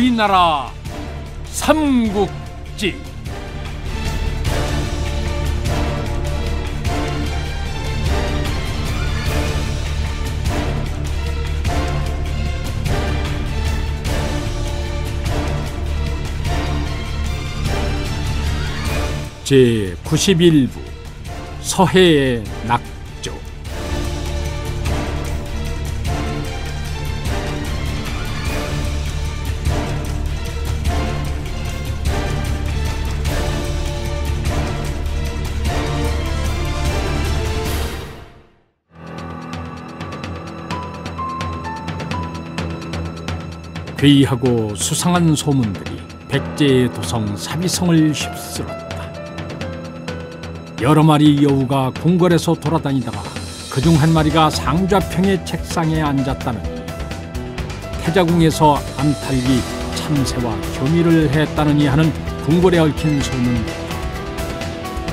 우리나라 삼국지. 제91부 서해의 낙조. 괴이하고 수상한 소문들이 백제의 도성 사비성을 휩쓸었다. 여러 마리 여우가 궁궐에서 돌아다니다가 그중 한 마리가 상좌평의 책상에 앉았다느니 태자궁에서 암탈기 참새와 교미를 했다느니 하는 궁궐에 얽힌 소문들.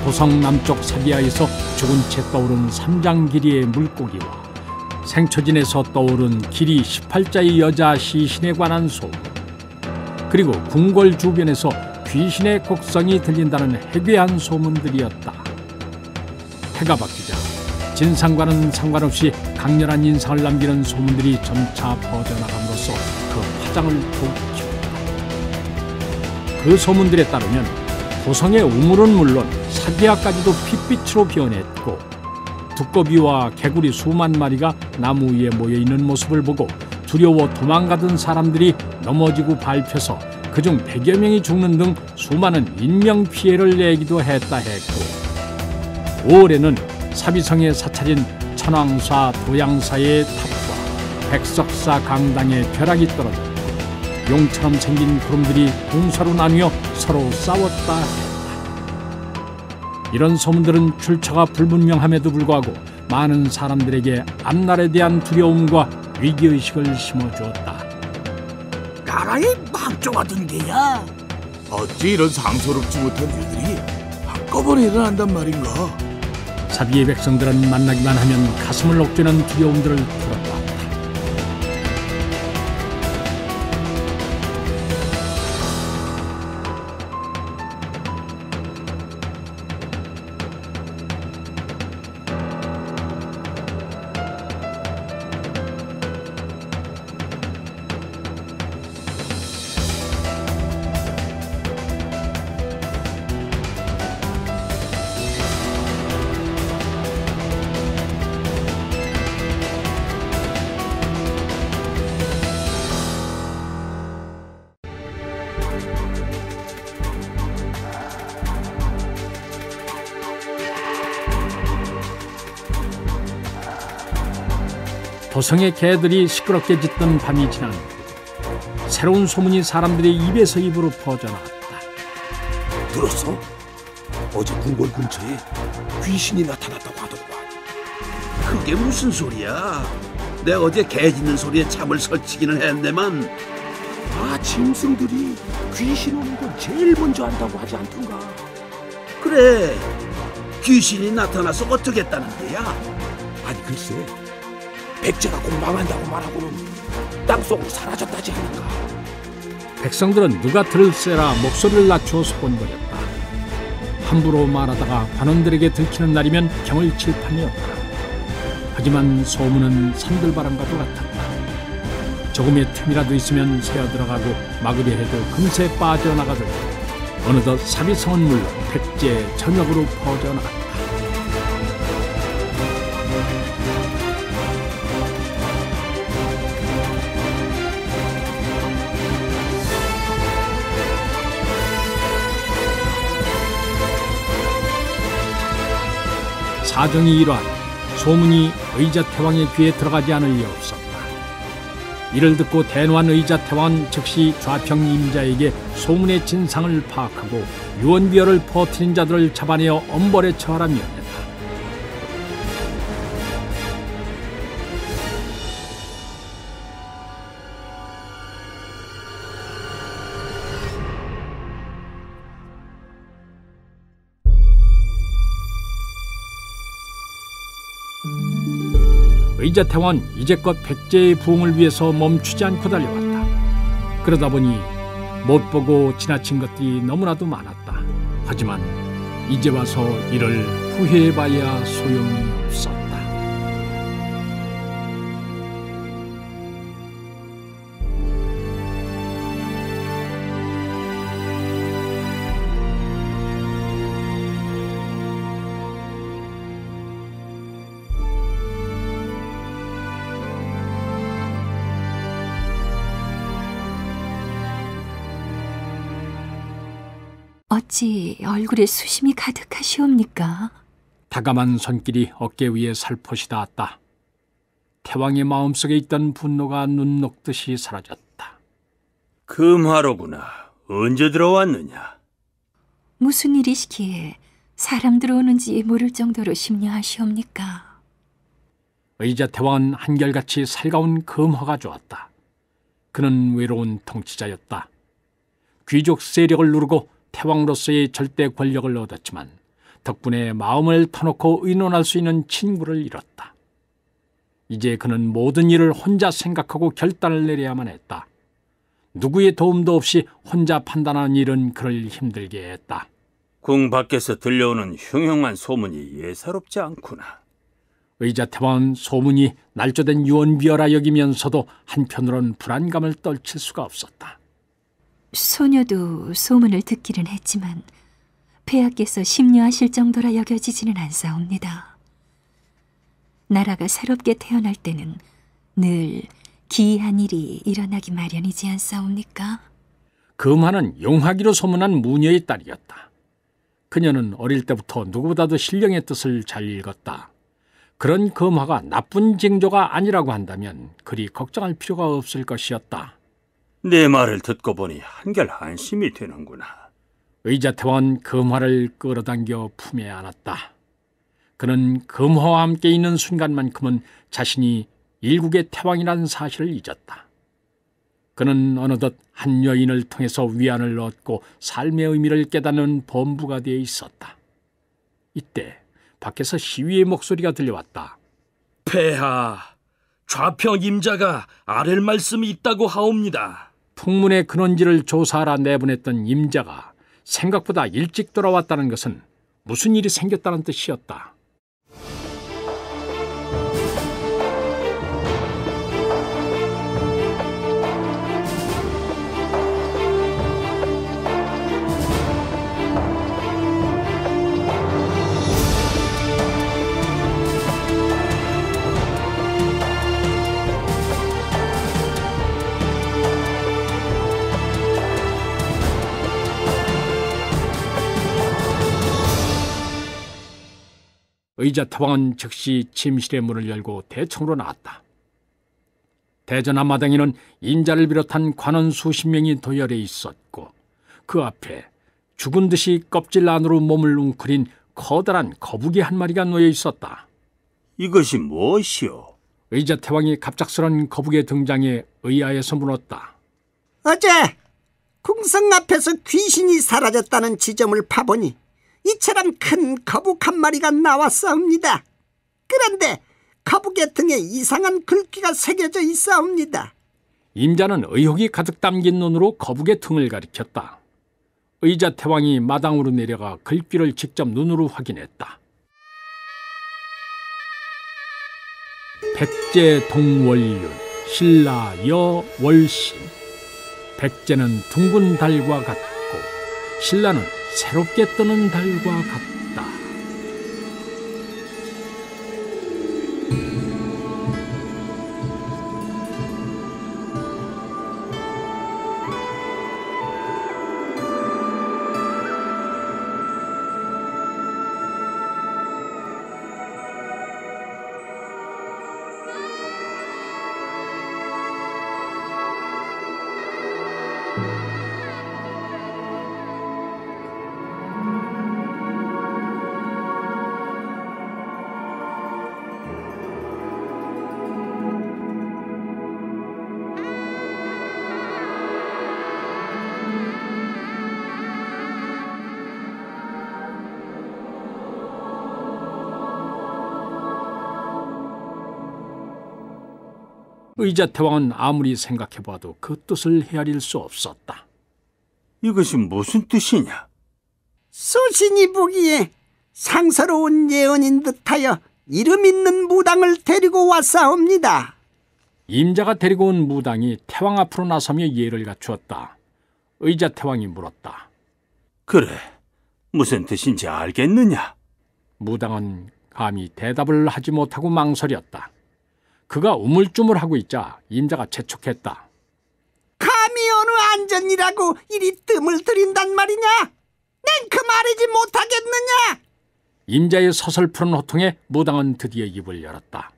도성 남쪽 사비아에서 죽은 채 떠오른 삼장길이의 물고기와 생초진에서 떠오른 길이 18자의 여자 시신에 관한 소문, 그리고 궁궐 주변에서 귀신의 곡성이 들린다는 해괴한 소문들이었다. 해가 바뀌자 진상과는 상관없이 강렬한 인상을 남기는 소문들이 점차 퍼져나감으로써 그 파장을 더욱 키웠다. 그 소문들에 따르면 도성의 우물은 물론 사비아까지도 핏빛으로 변했고, 두꺼비와 개구리 수만 마리가 나무 위에 모여있는 모습을 보고 두려워 도망가던 사람들이 넘어지고 밟혀서 그중 100여 명이 죽는 등 수많은 인명피해를 내기도 했다 했고, 5월에는 사비성에 사찰인 천왕사 도양사의 탑과 백석사 강당에 벼락이 떨어졌고 용처럼 생긴 구름들이 동서로 나뉘어 서로 싸웠다 했다. 이런 소문들은 출처가 불분명함에도 불구하고 많은 사람들에게 앞날에 대한 두려움과 위기의식을 심어주었다. 나라의 망조가 든 게야. 어찌 이런 상소롭지 못한 일들이 한꺼번에 일어난단 말인가? 사비의 백성들은 만나기만 하면 가슴을 옥죄는 두려움들을 풀어봤다. 도성의 개들이 시끄럽게 짖던 밤이 지난 후 새로운 소문이 사람들의 입에서 입으로 퍼져나왔다. 들었어? 어제 궁궐 근처에 귀신이 나타났다고 하더구만. 그게 무슨 소리야? 내가 어제 개 짖는 소리에 잠을 설치기는 했네만. 짐승들이 귀신 오는 건 제일 먼저 안다고 하지 않던가. 그래, 귀신이 나타나서 어떻게 했다는 거야? 아니 글쎄, 백제가 꼭 망한다고 말하고는 땅속으로 사라졌다지 않은가. 백성들은 누가 들을세라 목소리를 낮추어 소곤거렸다. 함부로 말하다가 관원들에게 들키는 날이면 경을 칠 판이었다. 하지만 소문은 산들바람과도 같았다. 조금의 틈이라도 있으면 새어들어가고 막으려 해도 금세 빠져나가더니 어느덧 사비성은 물론 백제 전역으로 퍼져나갔다. 사정이 이러한 소문이 의자태왕의 귀에 들어가지 않을 리 없었다. 이를 듣고 대노한 의자태왕은 즉시 좌평 임자에게 소문의 진상을 파악하고 유언비어를 퍼뜨린 자들을 잡아내어 엄벌에 처하라 명했다. 의자태왕은 이제껏 백제의 부흥을 위해서 멈추지 않고 달려왔다. 그러다 보니 못 보고 지나친 것들이 너무나도 많았다. 하지만 이제 와서 이를 후회해봐야 소용이 없었다. 어찌 얼굴에 수심이 가득하시옵니까? 다감한 손길이 어깨 위에 살포시 닿았다. 태왕의 마음속에 있던 분노가 눈 녹듯이 사라졌다. 금화로구나. 언제 들어왔느냐? 무슨 일이시기에 사람 들어오는지 모를 정도로 심려하시옵니까? 의자 태왕은 한결같이 살가운 금화가 좋았다. 그는 외로운 통치자였다. 귀족 세력을 누르고 태왕으로서의 절대 권력을 얻었지만 덕분에 마음을 터놓고 의논할 수 있는 친구를 잃었다. 이제 그는 모든 일을 혼자 생각하고 결단을 내려야만 했다. 누구의 도움도 없이 혼자 판단하는 일은 그를 힘들게 했다. 궁 밖에서 들려오는 흉흉한 소문이 예사롭지 않구나. 의자 태왕은 소문이 날조된 유언비어라 여기면서도 한편으론 불안감을 떨칠 수가 없었다. 소녀도 소문을 듣기는 했지만 폐하께서 심려하실 정도라 여겨지지는 않사옵니다. 나라가 새롭게 태어날 때는 늘 기이한 일이 일어나기 마련이지 않사옵니까? 금화는 용하기로 소문난 무녀의 딸이었다. 그녀는 어릴 때부터 누구보다도 신령의 뜻을 잘 읽었다. 그런 금화가 나쁜 징조가 아니라고 한다면 그리 걱정할 필요가 없을 것이었다. 내 말을 듣고 보니 한결 안심이 되는구나. 의자 태왕은 금화를 끌어당겨 품에 안았다. 그는 금화와 함께 있는 순간만큼은 자신이 일국의 태왕이라는 사실을 잊었다. 그는 어느덧 한 여인을 통해서 위안을 얻고 삶의 의미를 깨닫는 범부가 되어 있었다. 이때 밖에서 시위의 목소리가 들려왔다. 폐하, 좌평 임자가 아랠 말씀이 있다고 하옵니다. 풍문의 근원지를 조사하라 내보냈던 임자가 생각보다 일찍 돌아왔다는 것은 무슨 일이 생겼다는 뜻이었다. 의자 태왕은 즉시 침실의 문을 열고 대청으로 나왔다. 대전 앞마당에는 임자를 비롯한 관원 수십 명이 도열해 있었고 그 앞에 죽은 듯이 껍질 안으로 몸을 웅크린 커다란 거북이 한 마리가 놓여 있었다. 이것이 무엇이오? 의자 태왕이 갑작스런 거북이의 등장에 의아해서 물었다. 어제 궁성 앞에서 귀신이 사라졌다는 지점을 파보니 이처럼 큰 거북 한 마리가 나왔사옵니다. 그런데 거북의 등에 이상한 글귀가 새겨져 있사옵니다. 임자는 의혹이 가득 담긴 눈으로 거북의 등을 가리켰다. 의자 태왕이 마당으로 내려가 글귀를 직접 눈으로 확인했다. 백제 동월륜 신라 여 월신. 백제는 둥근 달과 같고 신라는 새롭게 뜨는 달과 같다. 의자 태왕은 아무리 생각해봐도 그 뜻을 헤아릴 수 없었다. 이것이 무슨 뜻이냐? 소신이 보기에 상서로운 예언인 듯하여 이름 있는 무당을 데리고 왔사옵니다. 임자가 데리고 온 무당이 태왕 앞으로 나서며 예를 갖추었다. 의자 태왕이 물었다. 그래, 무슨 뜻인지 알겠느냐? 무당은 감히 대답을 하지 못하고 망설였다. 그가 우물쭈물하고 있자 임자가 재촉했다. 감히 어느 안전이라고 이리 뜸을 들인단 말이냐? 난 그 말이지 못하겠느냐? 임자의 서슬푸른 호통에 무당은 드디어 입을 열었다.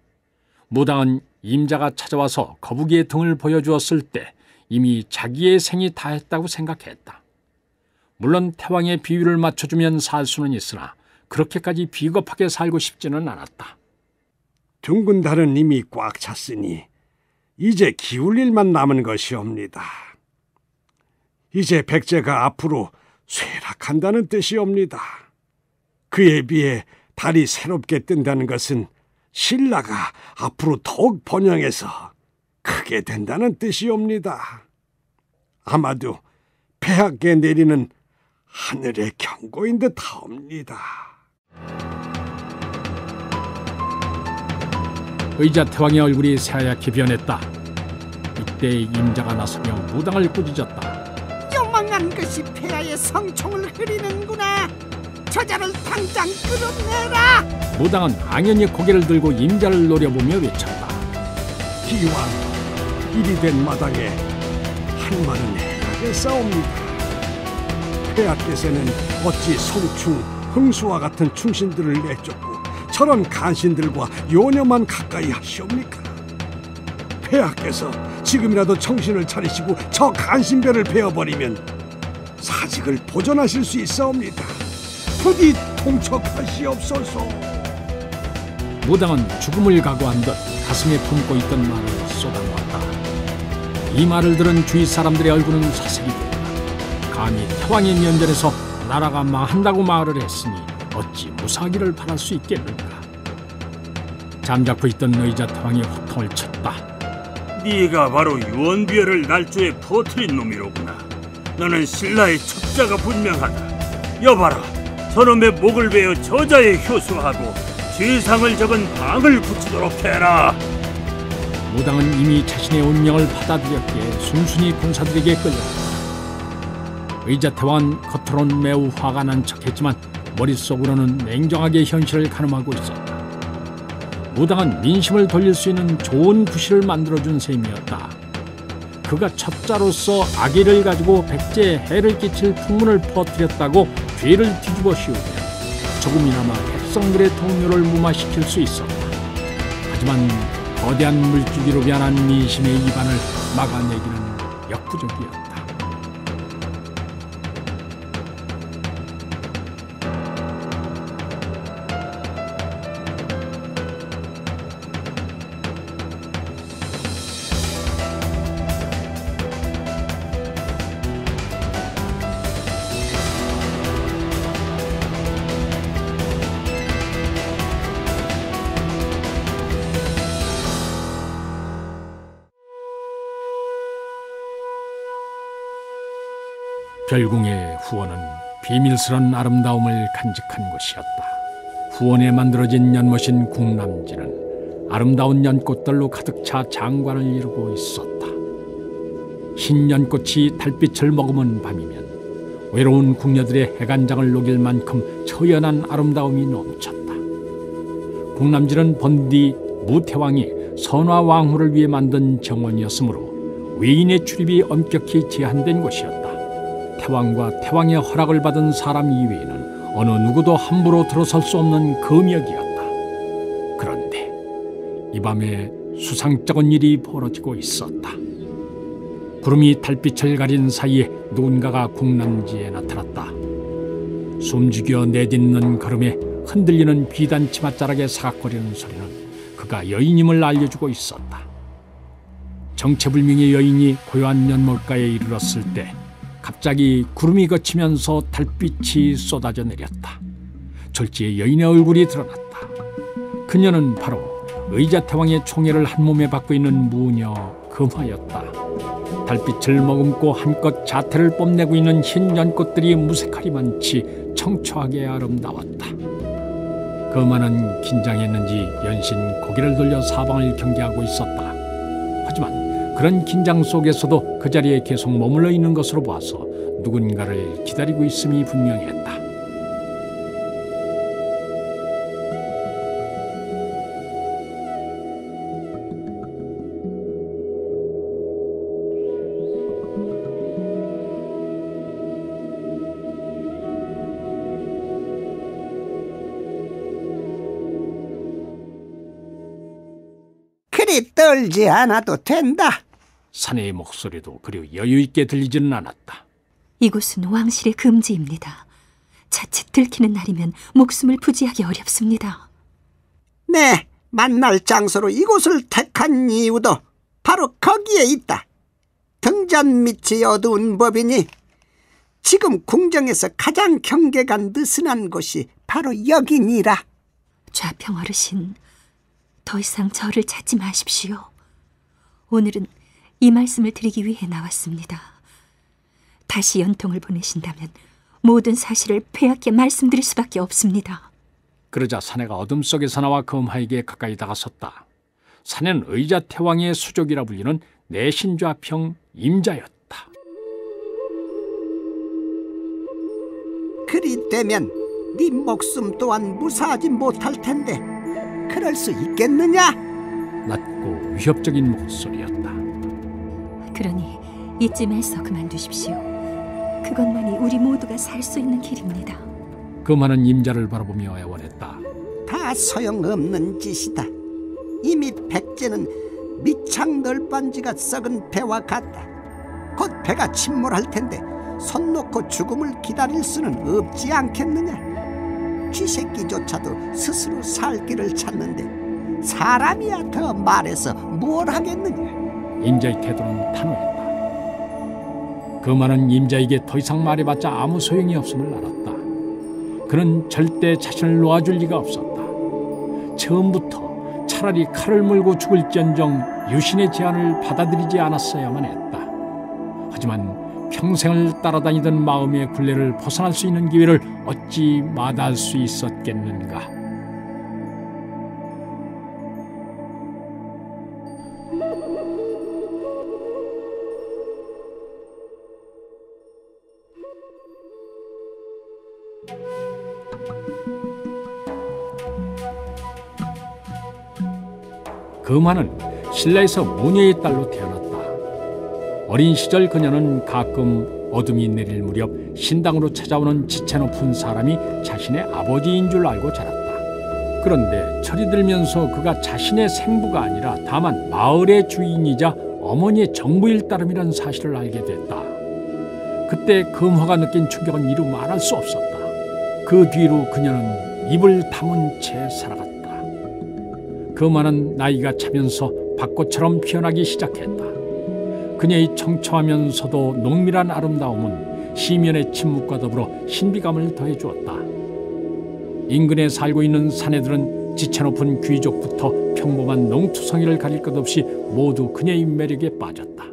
무당은 임자가 찾아와서 거북이의 등을 보여주었을 때 이미 자기의 생이 다했다고 생각했다. 물론 태왕의 비위를 맞춰주면 살 수는 있으나 그렇게까지 비겁하게 살고 싶지는 않았다. 둥근 달은 이미 꽉 찼으니 이제 기울 일만 남은 것이옵니다. 이제 백제가 앞으로 쇠락한다는 뜻이옵니다. 그에 비해 달이 새롭게 뜬다는 것은 신라가 앞으로 더욱 번영해서 크게 된다는 뜻이옵니다. 아마도 폐하께 내리는 하늘의 경고인 듯하옵니다. 의자 태왕의 얼굴이 새하얗게 변했다. 이때 임자가 나서며 무당을 꾸짖었다. 요망한 것이 폐하의 성총을 흐리는구나. 저자를 당장 끌어내라. 무당은 ang연히 고개를 들고 임자를 노려보며 외쳤다. 기왕 일이 된 마당에 한 말은 해야겠사옵니다. 폐하께서는 어찌 성충, 흥수와 같은 충신들을 내쫓고 저런 간신들과 요녀만 가까이 하시옵니까? 폐하께서 지금이라도 정신을 차리시고 저 간신배를 베어버리면 사직을 보존하실 수 있사옵니다. 부디 통촉하시옵소서. 무당은 죽음을 각오한 듯 가슴에 품고 있던 말을 쏟아놓았다. 이 말을 들은 주위 사람들의 얼굴은 사색이 된다. 감히 태왕의 면전에서 나라가 망한다고 말을 했으니 어찌 무사하기를 바랄 수 있겠는가. 잠자코 있던 의자 태왕이 호통을 쳤다. 네가 바로 유언비어를 날조에 퍼뜨린 놈이로구나. 너는 신라의 첩자가 분명하다. 여봐라, 저놈의 목을 베어 저자에 효수하고 죄상을 적은 방을 붙이도록 해라. 무당은 이미 자신의 운명을 받아들였기에 순순히 군사들에게 끌려갔다. 의자 태왕은 겉으로는 매우 화가 난 척했지만 머릿속으로는 냉정하게 현실을 가늠하고 있었다. 무당은 민심을 돌릴 수 있는 좋은 구실을 만들어준 셈이었다. 그가 첩자로서 악의를 가지고 백제에 해를 끼칠 풍문을 퍼뜨렸다고 죄를 뒤집어 씌우며 조금이나마 백성들의 동료를 무마시킬 수 있었다. 하지만 거대한 물줄기로 변한 민심의 이반을 막아내기는 역부족이었다. 별궁의 후원은 비밀스런 아름다움을 간직한 곳이었다. 후원에 만들어진 연못인 궁남지는 아름다운 연꽃들로 가득 차 장관을 이루고 있었다. 흰 연꽃이 달빛을 머금은 밤이면 외로운 궁녀들의 해간장을 녹일 만큼 처연한 아름다움이 넘쳤다. 궁남지는 번디 무태왕이 선화왕후를 위해 만든 정원이었으므로 외인의 출입이 엄격히 제한된 곳이었다. 태왕과 태왕의 허락을 받은 사람 이외에는 어느 누구도 함부로 들어설 수 없는 금역이었다. 그런데 이 밤에 수상쩍은 일이 벌어지고 있었다. 구름이 달빛을 가린 사이에 누군가가 궁남지에 나타났다. 숨죽여 내딛는 걸음에 흔들리는 비단 치맛자락에 사각거리는 소리는 그가 여인임을 알려주고 있었다. 정체불명의 여인이 고요한 연못가에 이르렀을 때 갑자기 구름이 걷히면서 달빛이 쏟아져 내렸다. 졸지에 여인의 얼굴이 드러났다. 그녀는 바로 의자 태왕의 총애를 한 몸에 받고 있는 무녀 금화였다. 달빛을 머금고 한껏 자태를 뽐내고 있는 흰 연꽃들이 무색하리만치 청초하게 아름다웠다. 그만은 긴장했는지 연신 고개를 돌려 사방을 경계하고 있었다. 하지만 그런 긴장 속에서도 그 자리에 계속 머물러 있는 것으로 봐서 누군가를 기다리고 있음이 분명했다. 그리 떨지 않아도 된다. 사내의 목소리도 그리 여유 있게 들리지는 않았다. 이곳은 왕실의 금지입니다. 자칫 들키는 날이면 목숨을 부지하기 어렵습니다. 네, 만날 장소로 이곳을 택한 이유도 바로 거기에 있다. 등잔 밑이 어두운 법이니 지금 궁정에서 가장 경계가 느슨한 곳이 바로 여기니라. 좌평 어르신, 더 이상 저를 찾지 마십시오. 오늘은 이 말씀을 드리기 위해 나왔습니다. 다시 연통을 보내신다면 모든 사실을 폐하께 말씀드릴 수밖에 없습니다. 그러자 사내가 어둠 속에서 나와 금하에게 가까이 다가섰다. 사내는 의자태왕의 수족이라 불리는 내신좌평 임자였다. 그리 되면 네 목숨 또한 무사하지 못할 텐데 그럴 수 있겠느냐? 낮고 위협적인 목소리였다. 그러니 이쯤에서 그만두십시오. 그것만이 우리 모두가 살 수 있는 길입니다. 금하는 임자를 바라보며 애원했다. 다 소용없는 짓이다. 이미 백제는 미창 널빤지가 썩은 배와 같다. 곧 배가 침몰할 텐데 손 놓고 죽음을 기다릴 수는 없지 않겠느냐. 쥐새끼조차도 스스로 살 길을 찾는데 사람이야 더 말해서 뭘 하겠느냐. 임자의 태도는 단호했다. 금하는 임자에게 더 이상 말해봤자 아무 소용이 없음을 알았다. 그는 절대 자신을 놓아줄 리가 없었다. 처음부터 차라리 칼을 물고 죽을지언정 유신의 제안을 받아들이지 않았어야만 했다. 하지만 평생을 따라다니던 마음의 굴레를 벗어날 수 있는 기회를 어찌 마다할 수 있었겠는가. 금하는 신라에서 모녀의 딸로 태어났다. 어린 시절 그녀는 가끔 어둠이 내릴 무렵 신당으로 찾아오는 지체 높은 사람이 자신의 아버지인 줄 알고 자랐다. 그런데 철이 들면서 그가 자신의 생부가 아니라 다만 마을의 주인이자 어머니의 정부일 따름이라는 사실을 알게 됐다. 그때 금화가 느낀 충격은 이루 말할 수 없었다. 그 뒤로 그녀는 입을 다문 채 살아갔다. 금화는 나이가 차면서 벚꽃처럼 피어나기 시작했다. 그녀의 청초하면서도 농밀한 아름다움은 시면의 침묵과 더불어 신비감을 더해주었다. 인근에 살고 있는 사내들은 지체 높은 귀족부터 평범한 농투성이를 가릴 것 없이 모두 그녀의 매력에 빠졌다.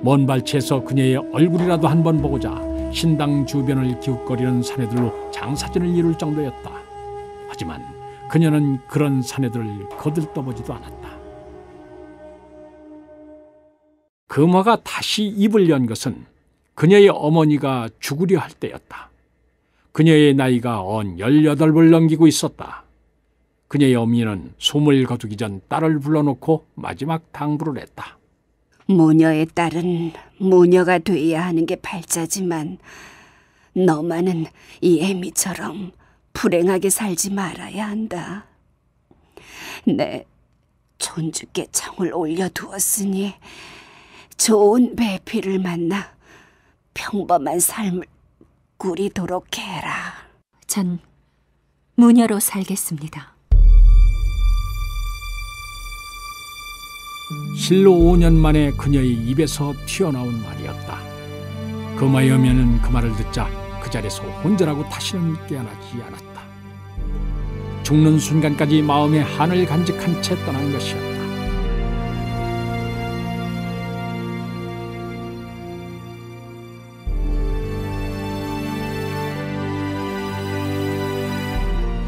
먼 발치에서 그녀의 얼굴이라도 한번 보고자 신당 주변을 기웃거리는 사내들로 장사진을 이룰 정도였다. 하지만 그녀는 그런 사내들을 거들떠보지도 않았다. 금화가 다시 입을 연 것은 그녀의 어머니가 죽으려 할 때였다. 그녀의 나이가 언 18을 넘기고 있었다. 그녀의 어머니는 숨을 거두기 전 딸을 불러놓고 마지막 당부를 했다. 모녀의 딸은 모녀가 돼야 하는 게 발자지만 너만은 이 애미처럼 불행하게 살지 말아야 한다. 내 존주께 청을 올려두었으니 좋은 배필을 만나 평범한 삶을 꾸리도록 해라. 전 무녀로 살겠습니다. 실로 5년 만에 그녀의 입에서 튀어나온 말이었다. 금화의 어머니는 그 말을 듣자 그 자리에서 혼절하고 다시는 깨어나지 않았다. 죽는 순간까지 마음에 한을 간직한 채 떠난 것이었다.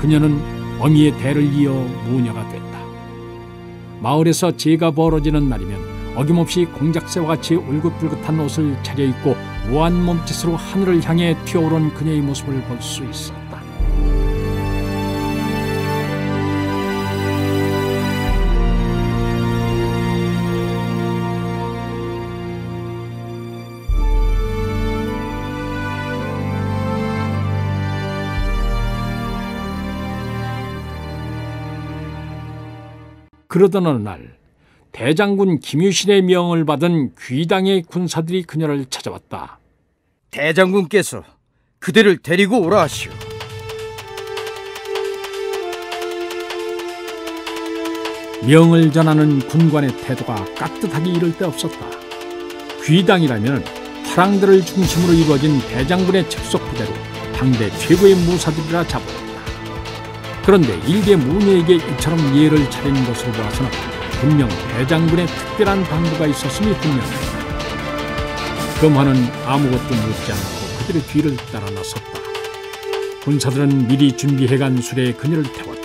그녀는 어미의 대를 이어 모녀가 됐다. 마을에서 제가 벌어지는 날이면 어김없이 공작새와 같이 울긋불긋한 옷을 차려입고 우아한 몸짓으로 하늘을 향해 튀어오른 그녀의 모습을 볼 수 있었다. 그러던 어느 날 대장군 김유신의 명을 받은 귀당의 군사들이 그녀를 찾아왔다. 대장군께서 그대를 데리고 오라 하시오. 명을 전하는 군관의 태도가 깍듯하기 이를 데 없었다. 귀당이라면 화랑들을 중심으로 이루어진 대장군의 직속 부대로 당대 최고의 무사들이라 자부했다. 그런데 일개 모녀에게 이처럼 예를 차리는 것으로 보아서는 분명 대장군의 특별한 당부가 있었음이 분명했다. 금화는 아무것도 묻지 않고 그들의 뒤를 따라 나섰다. 군사들은 미리 준비해간 수레에 그녀를 태웠다.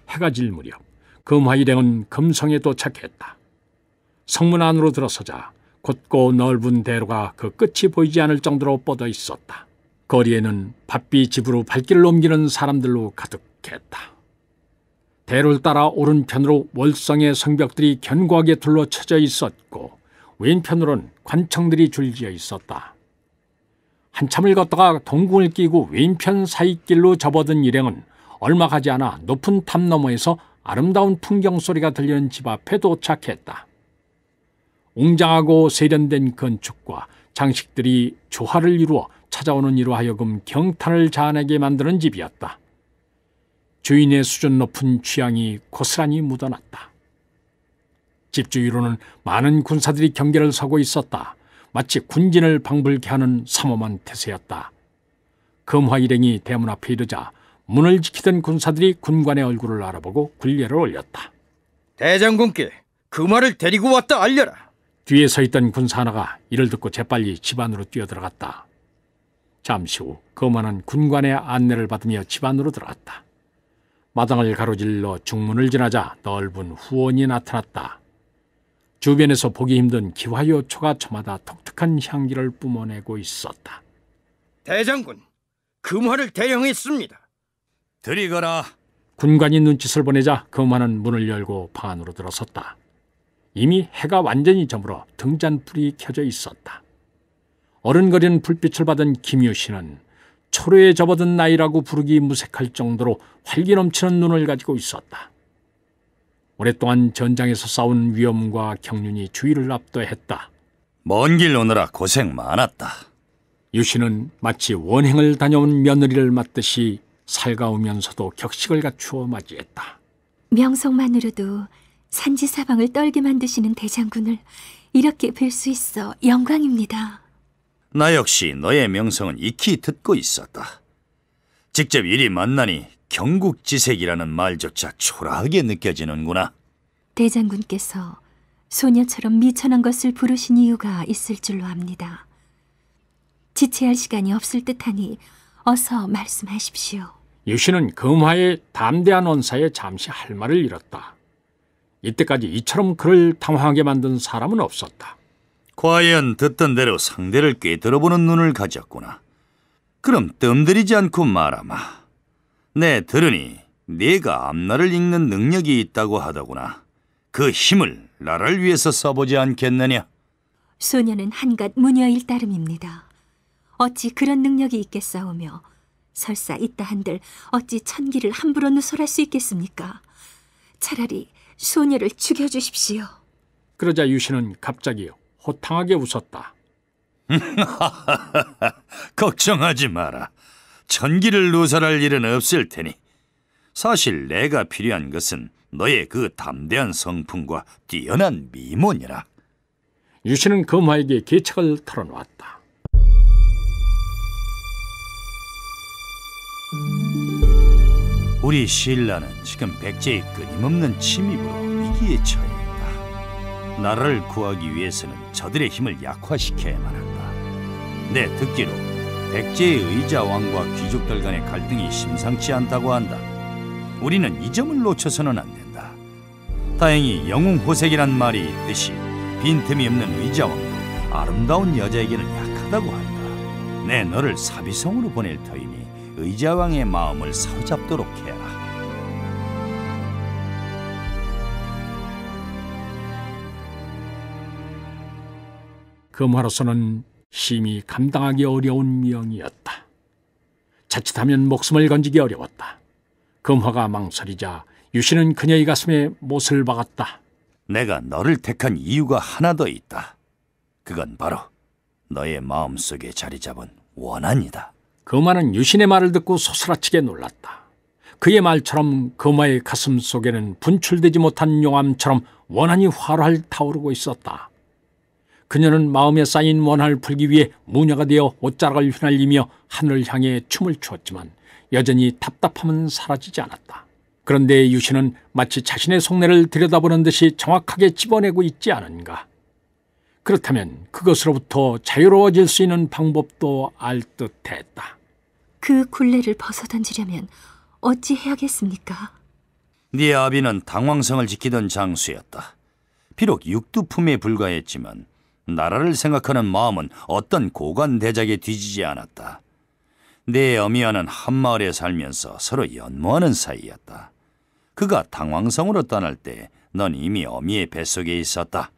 해가 질 무렵 금화 일행은 금성에 도착했다. 성문 안으로 들어서자 곧고 넓은 대로가 그 끝이 보이지 않을 정도로 뻗어 있었다. 거리에는 바삐 집으로 발길을 옮기는 사람들로 가득했다. 대로를 따라 오른편으로 월성의 성벽들이 견고하게 둘러쳐져 있었고 왼편으로는 관청들이 줄지어 있었다. 한참을 걷다가 동궁을 끼고 왼편 사이길로 접어든 일행은 얼마 가지 않아 높은 탑 너머에서 아름다운 풍경 소리가 들리는 집 앞에 도착했다. 웅장하고 세련된 건축과 장식들이 조화를 이루어 찾아오는 이로 하여금 경탄을 자아내게 만드는 집이었다. 주인의 수준 높은 취향이 고스란히 묻어났다. 집 주위로는 많은 군사들이 경계를 서고 있었다. 마치 군진을 방불케 하는 삼엄한 태세였다. 금화 일행이 대문 앞에 이르자 문을 지키던 군사들이 군관의 얼굴을 알아보고 굴례를 올렸다. 대장군께 금화를 데리고 왔다 알려라. 뒤에 서 있던 군사 하나가 이를 듣고 재빨리 집 안으로 뛰어들어갔다. 잠시 후 금화는 군관의 안내를 받으며 집 안으로 들어갔다. 마당을 가로질러 중문을 지나자 넓은 후원이 나타났다. 주변에서 보기 힘든 기와요초가 저마다 독특한 향기를 뿜어내고 있었다. 대장군, 금화를 대령했습니다. 들이거라. 군관이 눈짓을 보내자 금화는 문을 열고 방 안으로 들어섰다. 이미 해가 완전히 저물어 등잔불이 켜져 있었다. 어른거리는 불빛을 받은 김유신은 초로에 접어든 나이라고 부르기 무색할 정도로 활기 넘치는 눈을 가지고 있었다. 오랫동안 전장에서 싸운 위험과 경륜이 주위를 압도했다. 먼 길 오느라 고생 많았다. 유신은 마치 원행을 다녀온 며느리를 맞듯이 살가우면서도 격식을 갖추어 맞이했다. 명성만으로도 산지사방을 떨게 만드시는 대장군을 이렇게 뵐 수 있어 영광입니다. 나 역시 너의 명성은 익히 듣고 있었다. 직접 이리 만나니 경국지색이라는 말조차 초라하게 느껴지는구나. 대장군께서 소녀처럼 미천한 것을 부르신 이유가 있을 줄로 압니다. 지체할 시간이 없을 듯하니 어서 말씀하십시오. 유신은 금화의 담대한 언사에 잠시 할 말을 잃었다. 이때까지 이처럼 그를 당황하게 만든 사람은 없었다. 과연 듣던 대로 상대를 꿰들어보는 눈을 가졌구나. 그럼 뜸들이지 않고 말하마. 내 들으니 네가 앞날을 읽는 능력이 있다고 하더구나. 그 힘을 나를 위해서 써보지 않겠느냐? 소녀는 한갓 무녀일 따름입니다. 어찌 그런 능력이 있겠사오며 설사 있다 한들 어찌 천기를 함부로 누설할 수 있겠습니까? 차라리 소녀를 죽여주십시오. 그러자 유신은 갑자기 호탕하게 웃었다. 걱정하지 마라. 천기를 누설할 일은 없을 테니. 사실 내가 필요한 것은 너의 그 담대한 성품과 뛰어난 미모니라. 유신은 금화에게 계책을 털어놓았다. 우리 신라는 지금 백제의 끊임없는 침입으로 위기에 처해 있다. 나라를 구하기 위해서는 저들의 힘을 약화시켜야만 한다. 내 듣기로 백제의 의자왕과 귀족들 간의 갈등이 심상치 않다고 한다. 우리는 이 점을 놓쳐서는 안 된다. 다행히 영웅호색이란 말이 있듯이 빈틈이 없는 의자왕도 아름다운 여자에게는 약하다고 한다. 내 너를 사비성으로 보낼 터이니 의자왕의 마음을 사로잡도록 해라. 금화로서는 심히 감당하기 어려운 명이었다. 자칫하면 목숨을 건지기 어려웠다. 금화가 망설이자 유신은 그녀의 가슴에 못을 박았다. 내가 너를 택한 이유가 하나 더 있다. 그건 바로 너의 마음속에 자리 잡은 원한이다. 금화는 유신의 말을 듣고 소스라치게 놀랐다. 그의 말처럼 금화의 가슴 속에는 분출되지 못한 용암처럼 원한이 활활 타오르고 있었다. 그녀는 마음에 쌓인 원한을 풀기 위해 무녀가 되어 옷자락을 휘날리며 하늘을 향해 춤을 추었지만 여전히 답답함은 사라지지 않았다. 그런데 유신은 마치 자신의 속내를 들여다보는 듯이 정확하게 집어내고 있지 않은가. 그렇다면 그것으로부터 자유로워질 수 있는 방법도 알 듯했다. 그 굴레를 벗어던지려면 어찌 해야겠습니까? 네 아비는 당왕성을 지키던 장수였다. 비록 육두품에 불과했지만 나라를 생각하는 마음은 어떤 고관 대작에 뒤지지 않았다. 내 어미와는 한마을에 살면서 서로 연모하는 사이였다. 그가 당왕성으로 떠날 때 넌 이미 어미의 뱃속에 있었다.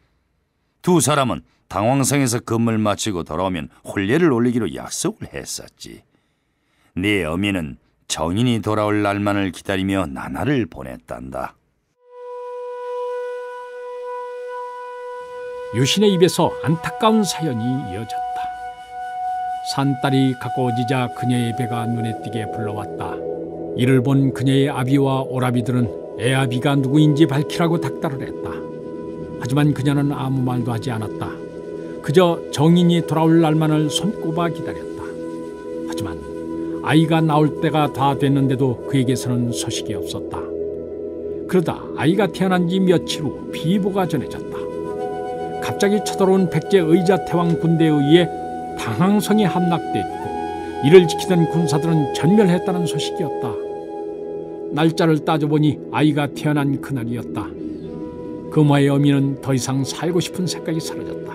두 사람은 당왕성에서 근무를 마치고 돌아오면 혼례를 올리기로 약속을 했었지. 네 어미는 정인이 돌아올 날만을 기다리며 나날을 보냈단다. 유신의 입에서 안타까운 사연이 이어졌다. 산딸이 가까워지자 그녀의 배가 눈에 띄게 불러왔다. 이를 본 그녀의 아비와 오라비들은 애아비가 누구인지 밝히라고 닥달을 했다. 하지만 그녀는 아무 말도 하지 않았다. 그저 정인이 돌아올 날만을 손꼽아 기다렸다. 하지만 아이가 나올 때가 다 됐는데도 그에게서는 소식이 없었다. 그러다 아이가 태어난 지 며칠 후 비보가 전해졌다. 갑자기 쳐들어온 백제 의자태왕 군대에 의해 당황성이 함락됐고 이를 지키던 군사들은 전멸했다는 소식이었다. 날짜를 따져보니 아이가 태어난 그날이었다. 금화의 어미는 더 이상 살고 싶은 생각이 사라졌다.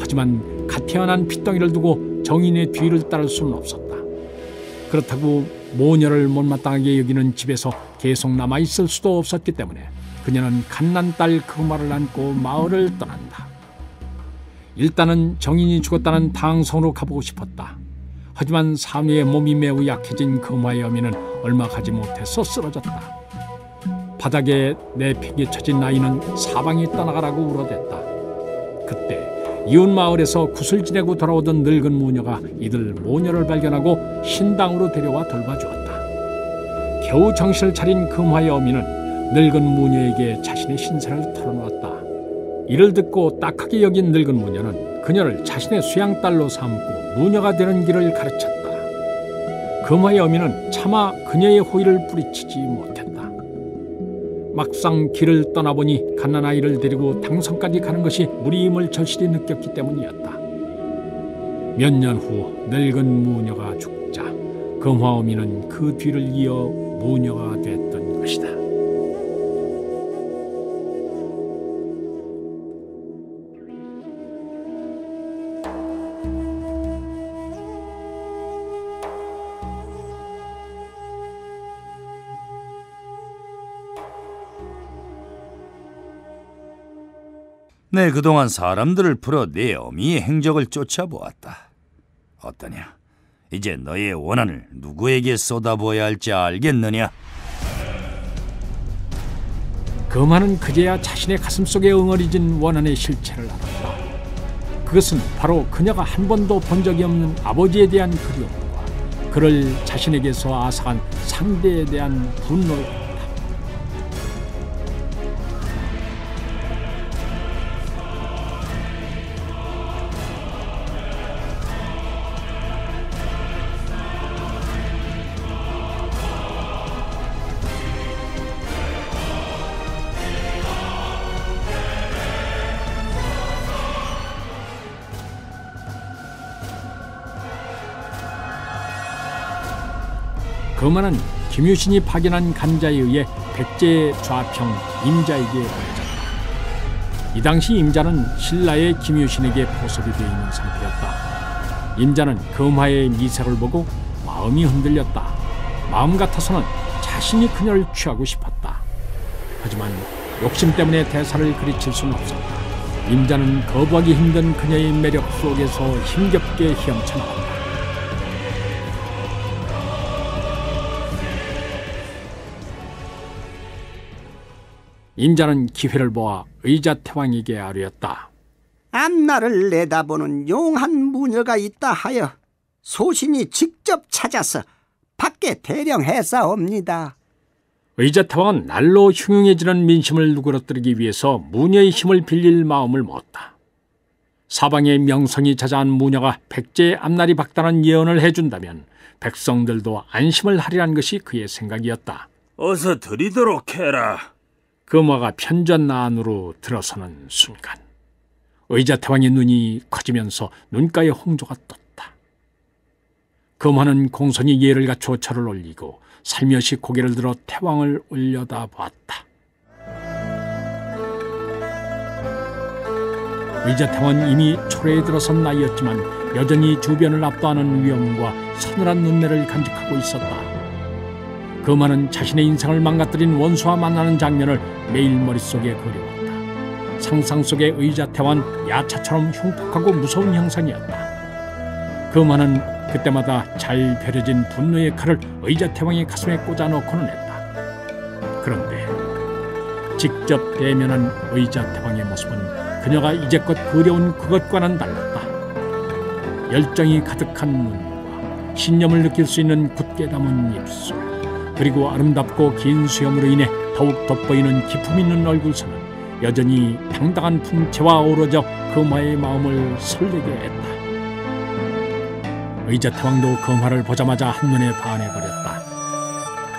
하지만 갓 태어난 핏덩이를 두고 정인의 뒤를 따를 수는 없었다. 그렇다고 모녀를 못마땅하게 여기는 집에서 계속 남아있을 수도 없었기 때문에 그녀는 갓난딸 금화를 안고 마을을 떠난다. 일단은 정인이 죽었다는 당성으로 가보고 싶었다. 하지만 산후의 몸이 매우 약해진 금화의 어미는 얼마 가지 못해서 쓰러졌다. 바닥에 내팽개쳐진 아이는 사방에 떠나가라고 울어댔다. 그때 이웃 마을에서 굿을 지내고 돌아오던 늙은 무녀가 이들 모녀를 발견하고 신당으로 데려와 돌봐주었다. 겨우 정신을 차린 금화의 어미는 늙은 무녀에게 자신의 신세를 털어놓았다. 이를 듣고 딱하게 여긴 늙은 무녀는 그녀를 자신의 수양딸로 삼고 무녀가 되는 길을 가르쳤다. 금화의 어미는 차마 그녀의 호의를 뿌리치지 못했다. 막상 길을 떠나보니 갓난아이를 데리고 당성까지 가는 것이 무리임을 절실히 느꼈기 때문이었다. 몇 년 후 늙은 무녀가 죽자 금화 어미는 그 뒤를 이어 무녀가 됐던 것이다. 네, 그동안 사람들을 풀어 내 어미의 행적을 쫓아보았다. 어떠냐? 이제 너의 원한을 누구에게 쏟아부어야 할지 알겠느냐? 금화는 그제야 자신의 가슴속에 응어리진 원한의 실체를 알았다. 그것은 바로 그녀가 한 번도 본 적이 없는 아버지에 대한 그리움과 그를 자신에게서 앗아간 상대에 대한 분노였다. 금화는 김유신이 파견한 간자에 의해 백제 좌평 임자에게 보내졌다. 이 당시 임자는 신라의 김유신에게 포섭이 되어 있는 상태였다. 임자는 금화의 미색을 보고 마음이 흔들렸다. 마음 같아서는 자신이 그녀를 취하고 싶었다. 하지만 욕심 때문에 대사를 그르칠 수는 없었다. 임자는 거부하기 힘든 그녀의 매력 속에서 힘겹게 헤엄쳐 나왔다. 임자는 기회를 보아 의자태왕에게 아뢰었다. 앞날을 내다보는 용한 무녀가 있다 하여 소신이 직접 찾아서 밖에 대령했사옵니다. 의자태왕은 날로 흉흉해지는 민심을 누그러뜨리기 위해서 무녀의 힘을 빌릴 마음을 먹었다. 사방에 명성이 자자한 무녀가 백제의 앞날이 박다는 예언을 해준다면 백성들도 안심을 하리란 것이 그의 생각이었다. 어서 드리도록 해라. 금화가 편전 안으로 들어서는 순간 의자태왕의 눈이 커지면서 눈가에 홍조가 떴다. 금화는 공손히 예를 갖추어 절을 올리고 살며시 고개를 들어 태왕을 올려다보았다. 의자태왕은 이미 초래에 들어선 나이였지만 여전히 주변을 압도하는 위엄과 서늘한 눈매를 간직하고 있었다. 금화는 자신의 인생을 망가뜨린 원수와 만나는 장면을 매일 머릿속에 그려왔다. 상상 속의 의자태왕은 야차처럼 흉폭하고 무서운 형상이었다. 금화는 그때마다 잘 벼려진 분노의 칼을 의자태왕의 가슴에 꽂아 넣고는 했다. 그런데 직접 대면한 의자태왕의 모습은 그녀가 이제껏 그려온 그것과는 달랐다. 열정이 가득한 눈과 신념을 느낄 수 있는 굳게 담은 입술, 그리고 아름답고 긴 수염으로 인해 더욱 돋보이는 기품 있는 얼굴선은 여전히 당당한 풍채와 어우러져 금화의 마음을 설레게 했다. 의자태왕도 금화를 보자마자 한눈에 반해버렸다.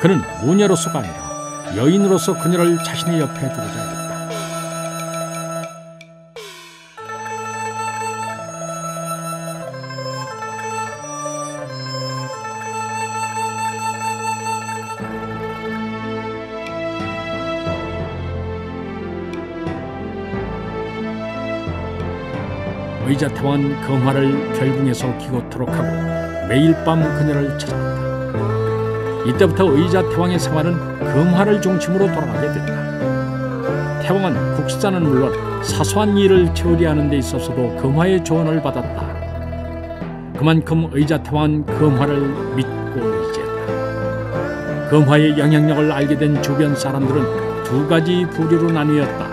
그는 무녀로서가 아니라 여인으로서 그녀를 자신의 옆에 두고자 했다. 의자태왕은 금화를 별궁에서 기고토록 하고 매일 밤 그녀를 찾아왔다. 이때부터 의자태왕의 생활은 금화를 중심으로 돌아가게 됐다. 태왕은 국사는 물론 사소한 일을 처리하는 데 있어서도 금화의 조언을 받았다. 그만큼 의자태왕은 금화를 믿고 의지했다. 금화의 영향력을 알게 된 주변 사람들은 두 가지 부류로 나뉘었다.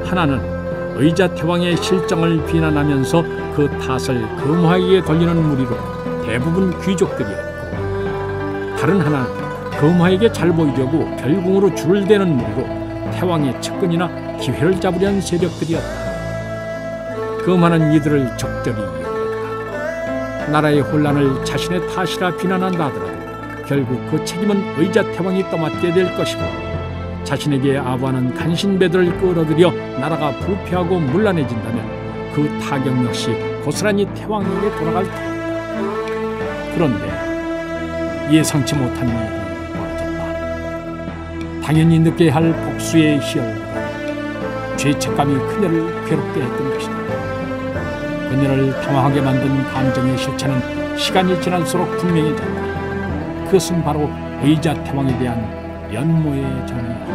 하나는 의자태왕의 실정을 비난하면서 그 탓을 금화에게 돌리는 무리로 대부분 귀족들이었고, 다른 하나는 금화에게 잘 보이려고 별궁으로 줄을 대는 무리로 태왕의 측근이나 기회를 잡으려는 세력들이었다. 금화는 이들을 적절히 이용했다. 나라의 혼란을 자신의 탓이라 비난한다 하더라도 결국 그 책임은 의자태왕이 떠맡게 될 것이고, 자신에게 아부하는 간신배들을 끌어들여 나라가 부패하고 문란해진다면 그 타격 역시 고스란히 태왕에게 돌아갈 터였다. 그런데 예상치 못한 일이 벌어졌다. 당연히 느껴야 할 복수의 희열과 죄책감이 그녀를 괴롭게 했던 것이다. 그녀를 당황하게 만든 감정의 실체는 시간이 지날수록 분명해졌다. 그것은 바로 의자태왕에 대한 연모의 정이었다.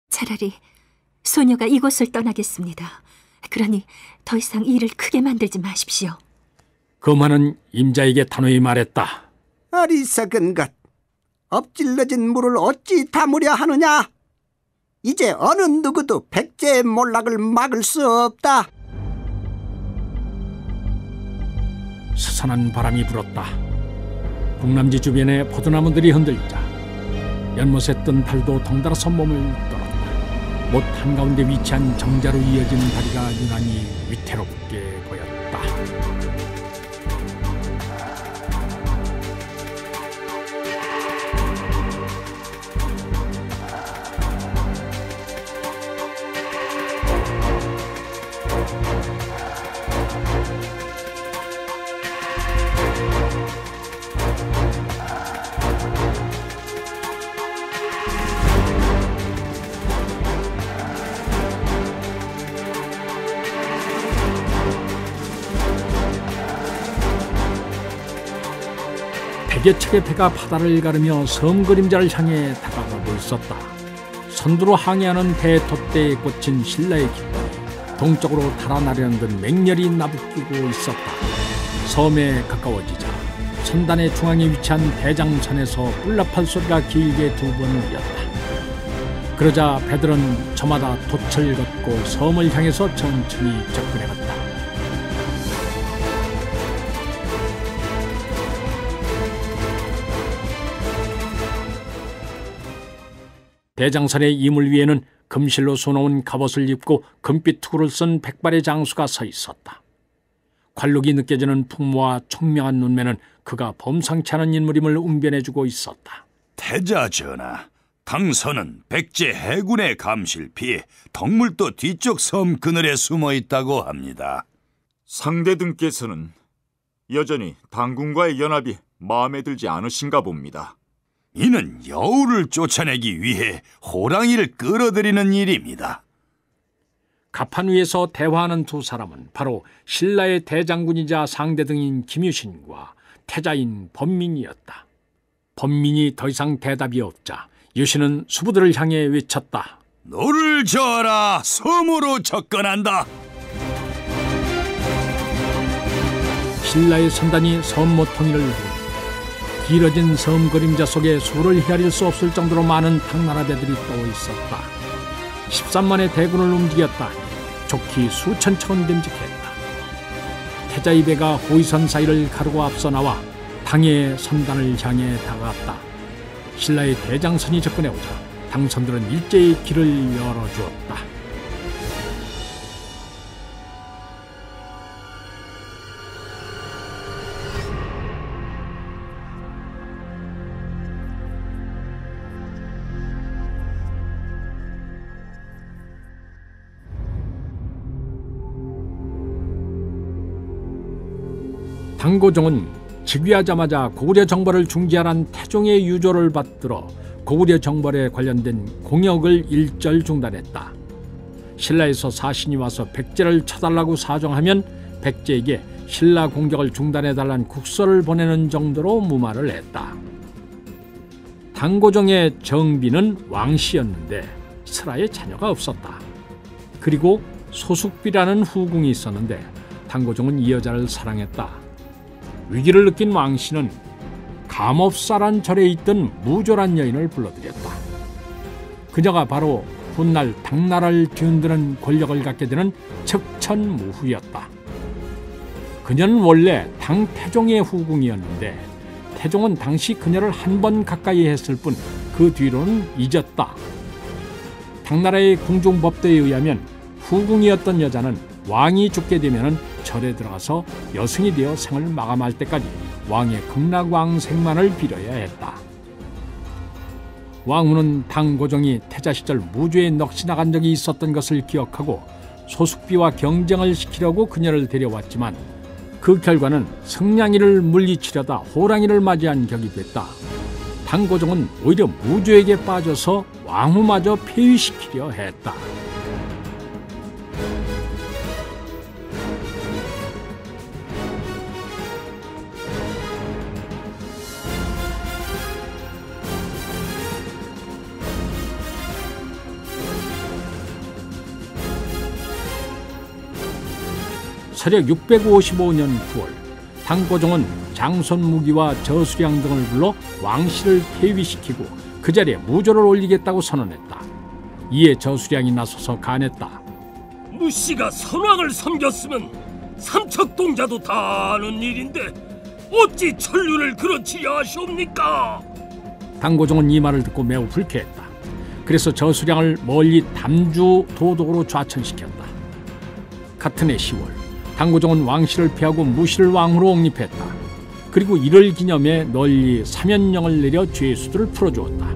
차라리 소녀가 이곳을 떠나겠습니다. 그러니 더 이상 일을 크게 만들지 마십시오. 금화는 임자에게 단호히 말했다. 어리석은 것, 엎질러진 물을 어찌 담으려 하느냐? 이제 어느 누구도 백제의 몰락을 막을 수 없다. 스산한 바람이 불었다. 궁남지 주변의 포도나무들이 흔들리자 연못에 뜬 달도 덩달아서 몸을 떨었다. 못 한가운데 위치한 정자로 이어진 다리가 유난히 위태롭게 보였다. 백여 척의 배가 바다를 가르며 섬 그림자를 향해 다가가고 있었다. 선두로 항해하는 배 돛대에 꽂힌 신라의 깃발이 동쪽으로 달아나려는 듯 맹렬히 나부끼고 있었다. 섬에 가까워지자 선단의 중앙에 위치한 대장선에서 뿔나팔 소리가 길게 두 번 울렸다. 그러자 배들은 저마다 돛을 걷고 섬을 향해서 천천히 접근해갔다. 대장선의 이물 위에는 금실로 쏘놓은 갑옷을 입고 금빛 투구를 쓴 백발의 장수가 서 있었다. 관록이 느껴지는 풍모와 총명한 눈매는 그가 범상치 않은 인물임을 웅변해주고 있었다. 태자 전하, 당선은 백제 해군의 감시를 피해 덕물도 뒤쪽 섬 그늘에 숨어 있다고 합니다. 상대 등께서는 여전히 당군과의 연합이 마음에 들지 않으신가 봅니다. 이는 여우를 쫓아내기 위해 호랑이를 끌어들이는 일입니다. 갑판 위에서 대화하는 두 사람은 바로 신라의 대장군이자 상대등인 김유신과 태자인 범민이었다. 범민이 더 이상 대답이 없자 유신은 수부들을 향해 외쳤다. 노를 저어라, 섬으로 접근한다. 신라의 선단이 섬 모퉁이를 두고 길어진 섬 그림자 속에 수를 헤아릴 수 없을 정도로 많은 당나라 배들이 떠 있었다. 13만의 대군을 움직였다. 좋기 수천 척은 됨직했다. 태자의 배가 호위선 사이를 가르고 앞서 나와 당의 선단을 향해 다가갔다. 신라의 대장선이 접근해오자 당선들은 일제히 길을 열어주었다. 당고종은 즉위하자마자 고구려 정벌을 중지하란 태종의 유조를 받들어 고구려 정벌에 관련된 공역을 일절 중단했다. 신라에서 사신이 와서 백제를 쳐달라고 사정하면 백제에게 신라 공격을 중단해달라는 국서를 보내는 정도로 무마를 했다. 당고종의 정비는 왕씨였는데 슬하에 자녀가 없었다. 그리고 소숙비라는 후궁이 있었는데 당고종은 이 여자를 사랑했다. 위기를 느낀 왕씨는 감업사란 절에 있던 무조란 여인을 불러들였다. 그녀가 바로 훗날 당나라를 뒤흔드는 권력을 갖게 되는 척천무후였다. 그녀는 원래 당태종의 후궁이었는데 태종은 당시 그녀를 한 번 가까이 했을 뿐 그 뒤로는 잊었다. 당나라의 궁중법도에 의하면 후궁이었던 여자는 왕이 죽게 되면 절에 들어가서 여승이 되어 생을 마감할 때까지 왕의 극락왕생만을 빌어야 했다. 왕후는 당고종이 태자 시절 무주에 넋이 나간 적이 있었던 것을 기억하고 소숙비와 경쟁을 시키려고 그녀를 데려왔지만 그 결과는 승냥이를 물리치려다 호랑이를 맞이한 격이 됐다. 당고종은 오히려 무주에게 빠져서 왕후마저 폐위시키려 했다. 서력 655년 9월 당고종은 장손무기와 저수량 등을 불러 왕씨를 폐위시키고 그 자리에 무조를 올리겠다고 선언했다. 이에 저수량이 나서서 간했다. 무씨가 선왕을 섬겼으면 삼척동자도 다 아는 일인데 어찌 천륜을 그렇지 하시옵니까? 당고종은 이 말을 듣고 매우 불쾌했다. 그래서 저수량을 멀리 담주 도독으로 좌천시켰다. 같은 해 10월 당고종은 왕실을 피하고 무실을 왕으로 옹립했다. 그리고 이를 기념해 널리 사면령을 내려 죄수들을 풀어주었다.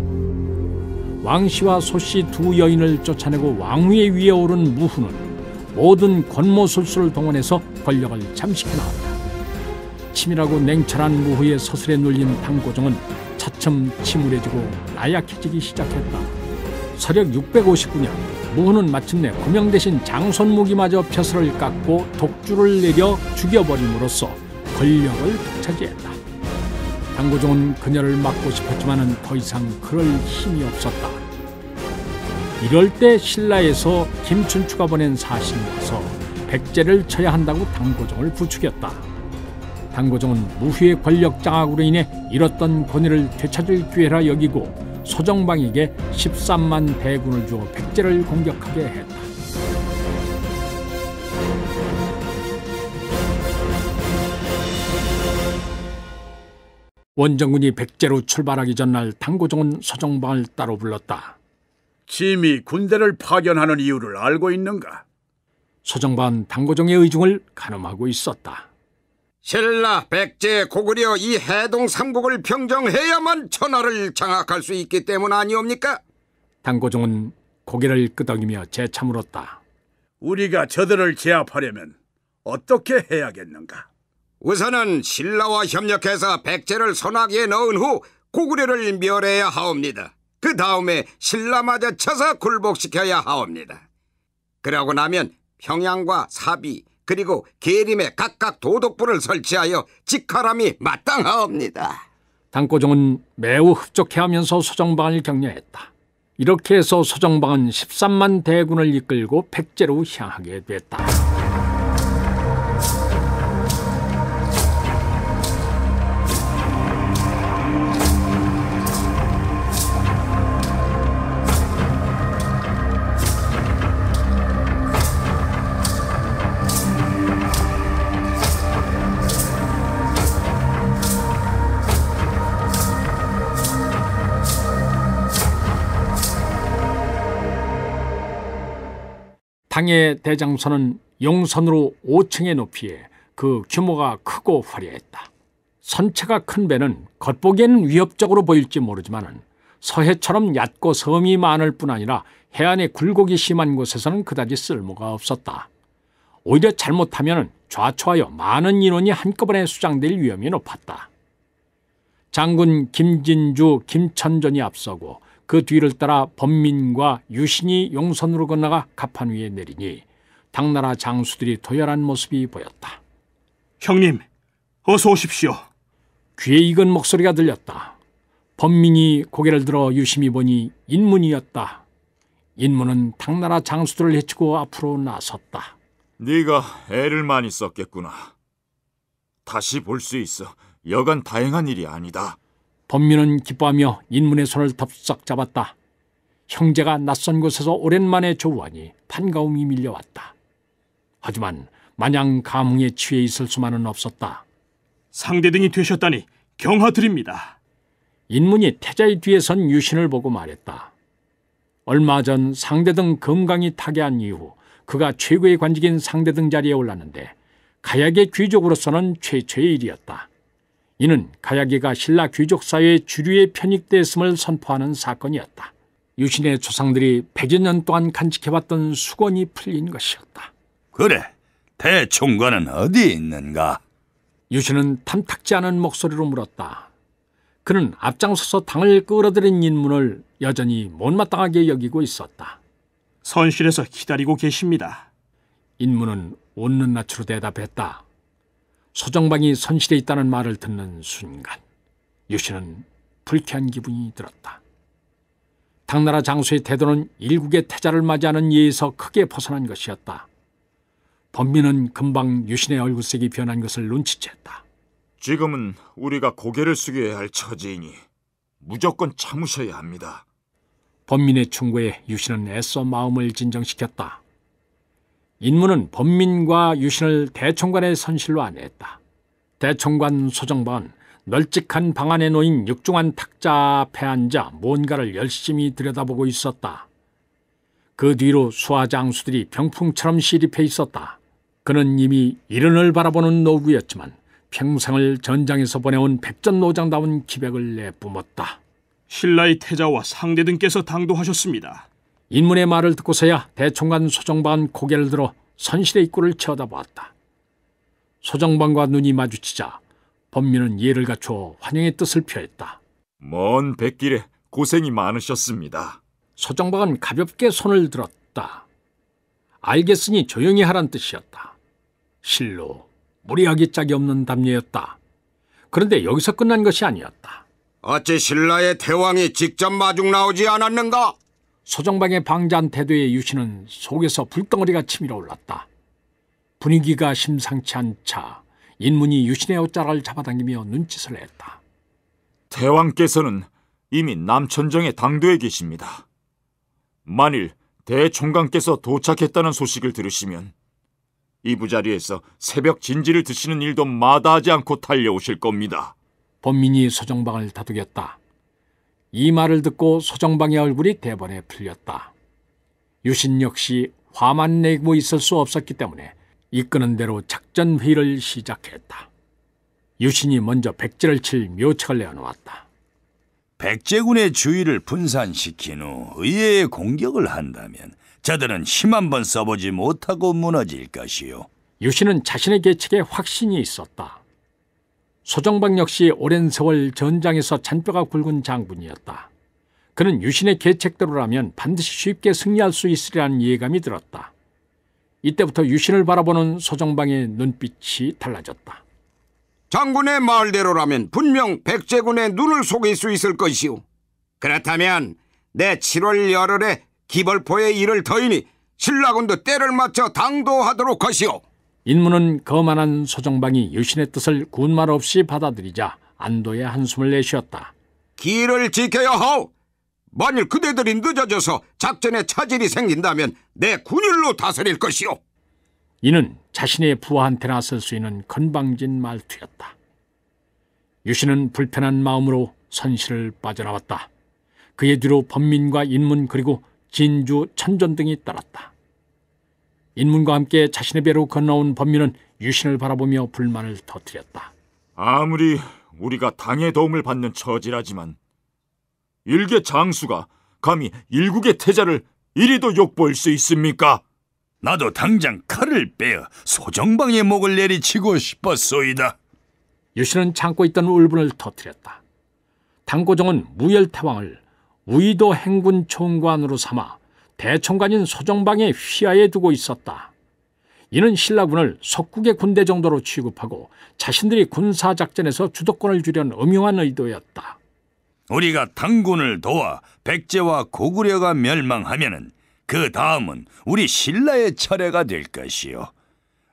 왕씨와 소씨 두 여인을 쫓아내고 왕위에 위에 오른 무후는 모든 권모술수를 동원해서 권력을 잠식해 나왔다. 치밀하고 냉철한 무후의 서슬에 눌린 당고종은 차츰 침울해지고 나약해지기 시작했다. 서력 659년 무후는 마침내 구명 대신 장손무기마저 벼슬을 깎고 독주를 내려 죽여버림으로써 권력을 독차지했다. 당고종은 그녀를 막고 싶었지만 더 이상 그럴 힘이 없었다. 이럴 때 신라에서 김춘추가 보낸 사신이 와서 백제를 쳐야 한다고 당고종을 부추겼다. 당고종은 무후의 권력 장악으로 인해 잃었던 권위를 되찾을 기회라 여기고 소정방에게 13만 대군을 주어 백제를 공격하게 했다. 원정군이 백제로 출발하기 전날 당고종은 소정방을 따로 불렀다. 짐이 군대를 파견하는 이유를 알고 있는가? 소정방은 당고종의 의중을 가늠하고 있었다. 신라, 백제, 고구려 이 해동 삼국을 평정해야만 천하를 장악할 수 있기 때문 아니옵니까? 당고종은 고개를 끄덕이며 재차 물었다. 우리가 저들을 제압하려면 어떻게 해야겠는가? 우선은 신라와 협력해서 백제를 손아귀에 넣은 후 고구려를 멸해야 하옵니다. 그 다음에 신라마저 쳐서 굴복시켜야 하옵니다. 그러고 나면 평양과 사비 그리고 계림에 각각 도독부를 설치하여 직할함이 마땅하옵니다. 당고종은 매우 흡족해하면서 소정방을 격려했다. 이렇게 해서 소정방은 13만 대군을 이끌고 백제로 향하게 됐다. 당의 대장선은 용선으로 5층의 높이에 그 규모가 크고 화려했다. 선체가 큰 배는 겉보기에는 위협적으로 보일지 모르지만 서해처럼 얕고 섬이 많을 뿐 아니라 해안에 굴곡이 심한 곳에서는 그다지 쓸모가 없었다. 오히려 잘못하면 좌초하여 많은 인원이 한꺼번에 수장될 위험이 높았다. 장군 김진주, 김천전이 앞서고 그 뒤를 따라 범민과 유신이 용선으로 건너가 갑판 위에 내리니 당나라 장수들이 도열한 모습이 보였다. 형님, 어서 오십시오. 귀에 익은 목소리가 들렸다. 범민이 고개를 들어 유심히 보니 인문이었다. 인문은 당나라 장수들을 해치고 앞으로 나섰다. 네가 애를 많이 썼겠구나. 다시 볼 수 있어 여간 다행한 일이 아니다. 범민은 기뻐하며 인문의 손을 덥석 잡았다. 형제가 낯선 곳에서 오랜만에 조우하니 반가움이 밀려왔다. 하지만 마냥 감흥에 취해 있을 수만은 없었다. 상대등이 되셨다니 경하드립니다. 인문이 태자의 뒤에 선 유신을 보고 말했다. 얼마 전 상대등 금강이 타계한 이후 그가 최고의 관직인 상대등 자리에 올랐는데 가야계 귀족으로서는 최초의 일이었다. 이는 가야계가 신라 귀족 사회의 주류에 편입됐음을 선포하는 사건이었다. 유신의 조상들이 100여 년 동안 간직해왔던 수건이 풀린 것이었다. 그래, 대총관은 어디에 있는가? 유신은 탐탁지 않은 목소리로 물었다. 그는 앞장서서 당을 끌어들인 인문을 여전히 못마땅하게 여기고 있었다. 선실에서 기다리고 계십니다. 인문은 웃는 낯으로 대답했다. 소정방이 선실에 있다는 말을 듣는 순간 유신은 불쾌한 기분이 들었다. 당나라 장수의 태도는 일국의 태자를 맞이하는 예에서 크게 벗어난 것이었다. 범민은 금방 유신의 얼굴색이 변한 것을 눈치챘다. 지금은 우리가 고개를 숙여야 할 처지이니 무조건 참으셔야 합니다. 범민의 충고에 유신은 애써 마음을 진정시켰다. 인문은 범민과 유신을 대총관의 선실로 안내했다. 대총관 소정방은 널찍한 방 안에 놓인 육중한 탁자 앞에 앉아 뭔가를 열심히 들여다보고 있었다. 그 뒤로 수하장수들이 병풍처럼 시립해 있었다. 그는 이미 이른을 바라보는 노구였지만 평생을 전장에서 보내온 백전노장다운 기백을 내뿜었다. 신라의 태자와 상대등께서 당도하셨습니다. 인문의 말을 듣고서야 대총관 소정방은 고개를 들어 선실의 입구를 쳐다보았다. 소정방과 눈이 마주치자 범민은 예를 갖추어 환영의 뜻을 표했다. 먼 백길에 고생이 많으셨습니다. 소정방은 가볍게 손을 들었다. 알겠으니 조용히 하란 뜻이었다. 실로 무리하기 짝이 없는 답례였다. 그런데 여기서 끝난 것이 아니었다. 어찌 신라의 태왕이 직접 마중 나오지 않았는가? 소정방의 방자한 태도에 유신은 속에서 불덩어리가 치밀어 올랐다. 분위기가 심상치 않자 인문이 유신의 옷자락을 잡아당기며 눈짓을 했다. 태왕께서는 이미 남천정의 당도에 계십니다. 만일 대총관께서 도착했다는 소식을 들으시면 이부자리에서 새벽 진지를 드시는 일도 마다하지 않고 달려오실 겁니다. 범민이 소정방을 다독였다. 이 말을 듣고 소정방의 얼굴이 대번에 풀렸다. 유신 역시 화만 내고 있을 수 없었기 때문에 이끄는 대로 작전 회의를 시작했다. 유신이 먼저 백제를 칠 묘책을 내어놓았다. 백제군의 주의를 분산시킨 후 의회에 공격을 한다면 저들은 힘 한번 써보지 못하고 무너질 것이요. 유신은 자신의 계책에 확신이 있었다. 소정방 역시 오랜 세월 전장에서 잔뼈가 굵은 장군이었다. 그는 유신의 계책대로라면 반드시 쉽게 승리할 수 있으리라는 예감이 들었다. 이때부터 유신을 바라보는 소정방의 눈빛이 달라졌다. 장군의 말대로라면 분명 백제군의 눈을 속일 수 있을 것이오. 그렇다면 내 7월 열흘에 기벌포에 이를 터이니 신라군도 때를 맞춰 당도하도록 하시오. 인문은 거만한 소정방이 유신의 뜻을 군말 없이 받아들이자 안도의 한숨을 내쉬었다. 길을 지켜야 하오. 만일 그대들이 늦어져서 작전에 차질이 생긴다면 내 군율로 다스릴 것이오. 이는 자신의 부하한테 나설 수 있는 건방진 말투였다. 유신은 불편한 마음으로 선실을 빠져나왔다. 그의 뒤로 범민과 인문 그리고 진주, 천전 등이 따랐다. 인문과 함께 자신의 배로 건너온 범민은 유신을 바라보며 불만을 터뜨렸다. 아무리 우리가 당의 도움을 받는 처지라지만 일개 장수가 감히 일국의 태자를 이리도 욕보일 수 있습니까? 나도 당장 칼을 빼어 소정방의 목을 내리치고 싶었소이다. 유신은 참고 있던 울분을 터뜨렸다. 당고종은 무열태왕을 우의도 행군 총관으로 삼아 대총관인 소정방의 휘하에 두고 있었다. 이는 신라군을 속국의 군대 정도로 취급하고 자신들이 군사작전에서 주도권을 주려는 음흉한 의도였다. 우리가 당군을 도와 백제와 고구려가 멸망하면은 그 다음은 우리 신라의 차례가 될 것이요.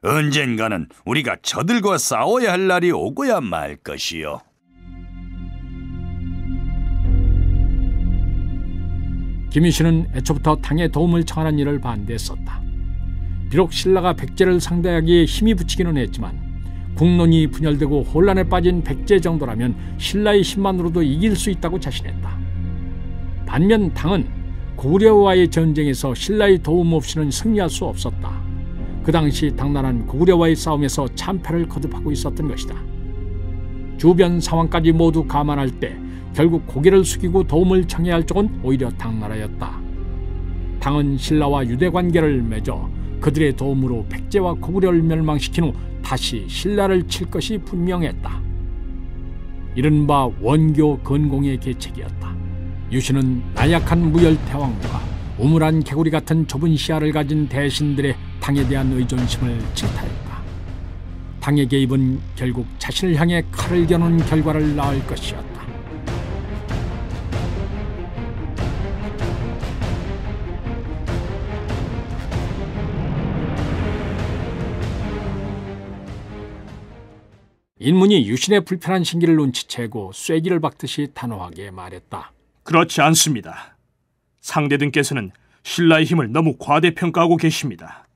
언젠가는 우리가 저들과 싸워야 할 날이 오고야 말 것이요. 김유신은 애초부터 당의 도움을 청하는 일을 반대했었다. 비록 신라가 백제를 상대하기에 힘이 붙이기는 했지만 국론이 분열되고 혼란에 빠진 백제 정도라면 신라의 힘만으로도 이길 수 있다고 자신했다. 반면 당은 고구려와의 전쟁에서 신라의 도움 없이는 승리할 수 없었다. 그 당시 당나라는 고구려와의 싸움에서 참패를 거듭하고 있었던 것이다. 주변 상황까지 모두 감안할 때 결국 고개를 숙이고 도움을 청해야 할 쪽은 오히려 당나라였다. 당은 신라와 유대 관계를 맺어 그들의 도움으로 백제와 고구려를 멸망시킨 후 다시 신라를 칠 것이 분명했다. 이른바 원교 건공의 계책이었다. 유신은 나약한 무열태왕과 우물한 개구리 같은 좁은 시야를 가진 대신들의 당에 대한 의존심을 질타했다. 당의 개입은 결국 자신을 향해 칼을 겨눈 결과를 낳을 것이었다. 인문이 유신의 불편한 신기를 눈치채고 쐐기를 박듯이 단호하게 말했다. 그렇지 않습니다. 상대등께서는 신라의 힘을 너무 과대평가하고 계십니다.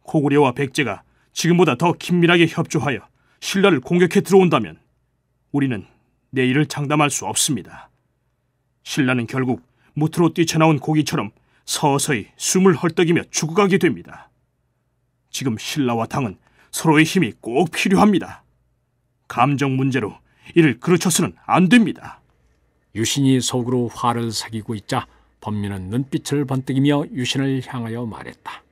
고구려와 백제가 지금보다 더 긴밀하게 협조하여 신라를 공격해 들어온다면 우리는 내일을 장담할 수 없습니다. 신라는 결국 무트로 뛰쳐나온 고기처럼 서서히 숨을 헐떡이며 죽어가게 됩니다. 지금 신라와 당은 서로의 힘이 꼭 필요합니다. 감정 문제로 이를 그르쳐서는 안 됩니다. 유신이 속으로 화를 새기고 있자 범민은 눈빛을 번뜩이며 유신을 향하여 말했다.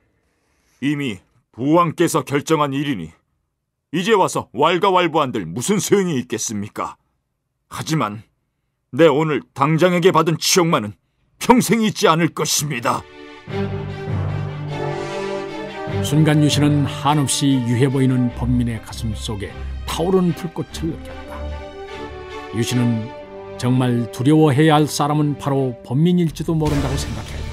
이미 부왕께서 결정한 일이니 이제 와서 왈가왈부한들 무슨 소용이 있겠습니까? 하지만 내 오늘 당장에게 받은 치욕만은 평생 잊지 않을 것입니다. 순간 유신은 한없이 유해 보이는 범민의 가슴 속에 타오르는 불꽃을 느꼈다. 유신은 정말 두려워해야 할 사람은 바로 범민일지도 모른다고 생각했다.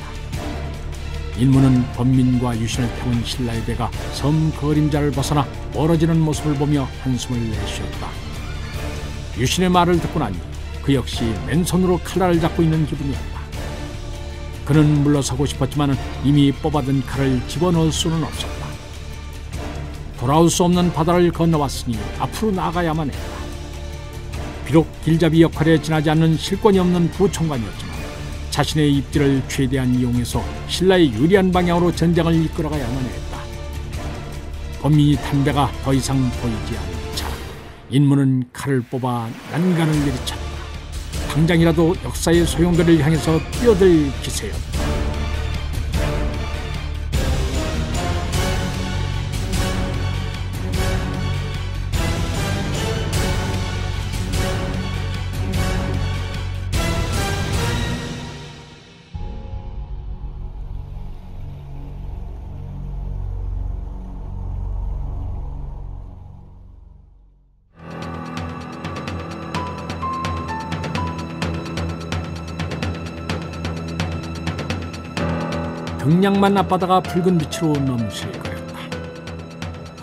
인무는 범민과 유신을 태운 신라의 배가 섬 그림자를 벗어나 멀어지는 모습을 보며 한숨을 내쉬었다. 유신의 말을 듣고 나니 그 역시 맨손으로 칼날을 잡고 있는 기분이었다. 그는 물러서고 싶었지만 이미 뽑아둔 칼을 집어넣을 수는 없었다. 돌아올 수 없는 바다를 건너왔으니 앞으로 나가야만 했다. 비록 길잡이 역할에 지나지 않는 실권이 없는 부총관이었지만 자신의 입지를 최대한 이용해서 신라의 유리한 방향으로 전쟁을 이끌어가야만 했다. 범민이 탄 배가 더 이상 보이지 않는 차, 인무는 칼을 뽑아 난간을 내리쳤다. 당장이라도 역사의 소용돌이를 향해서 뛰어들 기세였다. 등량만 앞바다가 붉은 빛으로 넘실거렸다.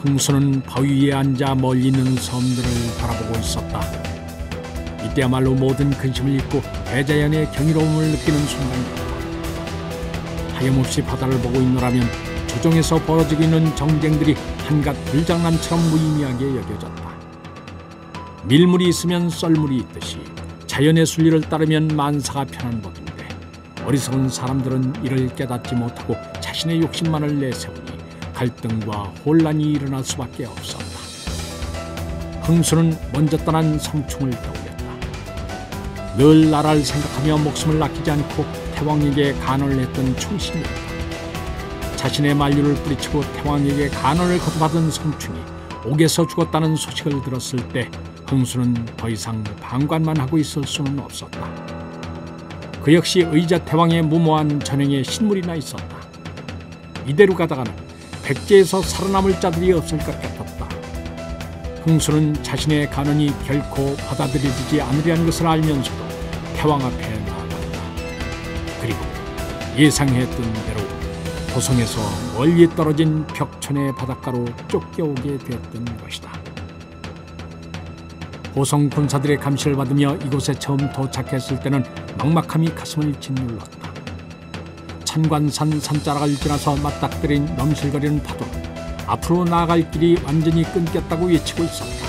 흥수는 바위 위에 앉아 멀리 있는 섬들을 바라보고 있었다. 이때야말로 모든 근심을 잊고 대자연의 경이로움을 느끼는 순간이었다. 하염없이 바다를 보고 있노라면 조정에서 벌어지고 있는 정쟁들이 한갓 불장난처럼 무의미하게 여겨졌다. 밀물이 있으면 썰물이 있듯이 자연의 순리를 따르면 만사가 편한 법인데 어리석은 사람들은 이를 깨닫지 못하고 자신의 욕심만을 내세우니 갈등과 혼란이 일어날 수밖에 없었다. 흥수는 먼저 떠난 성충을 떠올렸다. 늘 나라를 생각하며 목숨을 아끼지 않고 태왕에게 간언을 했던 충신이었다. 자신의 만류를 뿌리치고 태왕에게 간언을 거두받은 성충이 옥에서 죽었다는 소식을 들었을 때 흥수는 더 이상 방관만 하고 있을 수는 없었다. 그 역시 의자 태왕의 무모한 전행에 신물이 나 있었다. 이대로 가다가는 백제에서 살아남을 자들이 없을 것 같았다. 흥수는 자신의 간언이 결코 받아들여지지 않으리라는 것을 알면서도 태왕 앞에 나아갔다. 그리고 예상했던 대로 도성에서 멀리 떨어진 벽천의 바닷가로 쫓겨오게 됐던 것이다. 호성 군사들의 감시를 받으며 이곳에 처음 도착했을 때는 막막함이 가슴을 짓눌렀다. 천관산 산자락을 지나서 맞닥뜨린 넘실거리는 파도는 앞으로 나아갈 길이 완전히 끊겼다고 외치고 있었다.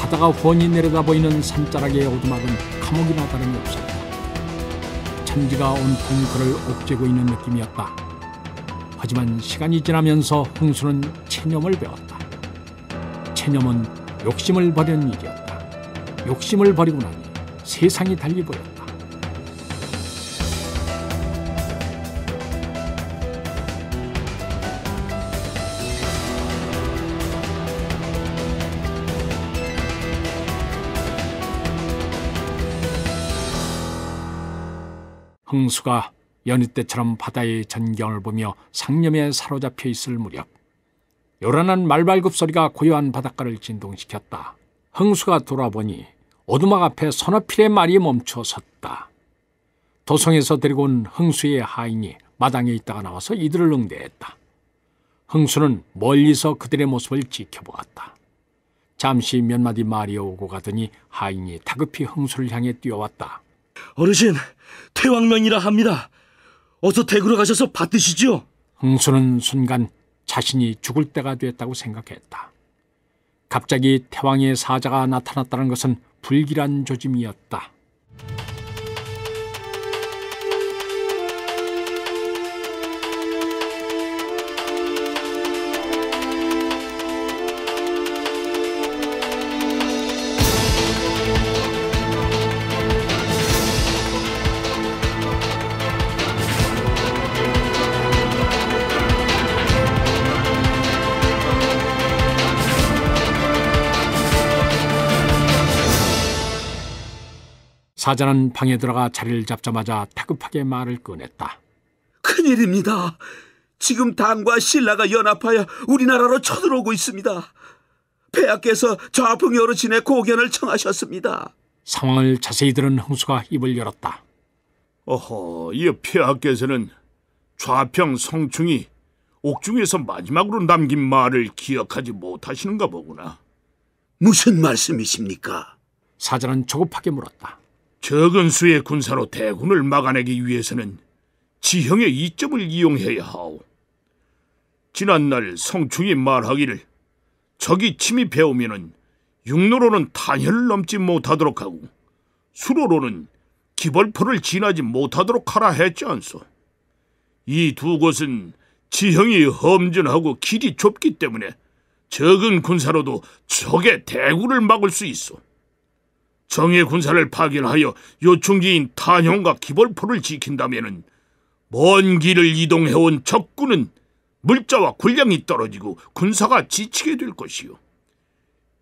바다가 훤히 내려다 보이는 산자락의 오두막은 감옥이나 다름이 없었다. 천지가 온통 그를 옥죄고 있는 느낌이었다. 하지만 시간이 지나면서 흥수는 체념을 배웠다. 체념은 욕심을 버리는 일이었다. 욕심을 버리고 나니 세상이 달리 보였다. 흥수가 여느 때처럼 바다의 전경을 보며 상념에 사로잡혀 있을 무렵 요란한 말발굽 소리가 고요한 바닷가를 진동시켰다. 흥수가 돌아보니 오두막 앞에 서너 필의 말이 멈춰 섰다. 도성에서 데리고 온 흥수의 하인이 마당에 있다가 나와서 이들을 응대했다. 흥수는 멀리서 그들의 모습을 지켜보았다. 잠시 몇 마디 말이 오고 가더니 하인이 다급히 흥수를 향해 뛰어왔다. 어르신, 태왕명이라 합니다. 어서 댁으로 가셔서 받드시죠. 흥수는 순간 자신이 죽을 때가 됐다고 생각했다. 갑자기 태왕의 사자가 나타났다는 것은 불길한 조짐이었다. 사자는 방에 들어가 자리를 잡자마자 다급하게 말을 꺼냈다. 큰일입니다. 지금 당과 신라가 연합하여 우리나라로 쳐들어오고 있습니다. 폐하께서 좌평 어르신의 고견을 청하셨습니다. 상황을 자세히 들은 흥수가 입을 열었다. 어허, 이 폐하께서는 좌평 성충이 옥중에서 마지막으로 남긴 말을 기억하지 못하시는가 보구나. 무슨 말씀이십니까? 사자는 조급하게 물었다. 적은 수의 군사로 대군을 막아내기 위해서는 지형의 이점을 이용해야 하오. 지난날 성충이 말하기를 적이 침입해오면은 육로로는 탄현을 넘지 못하도록 하고 수로로는 기벌포를 지나지 못하도록 하라 했지 않소. 이 두 곳은 지형이 험준하고 길이 좁기 때문에 적은 군사로도 적의 대군을 막을 수 있어. 정예 군사를 파견하여 요충지인 탄현과 기벌포를 지킨다면은 먼 길을 이동해온 적군은 물자와 군량이 떨어지고 군사가 지치게 될 것이요.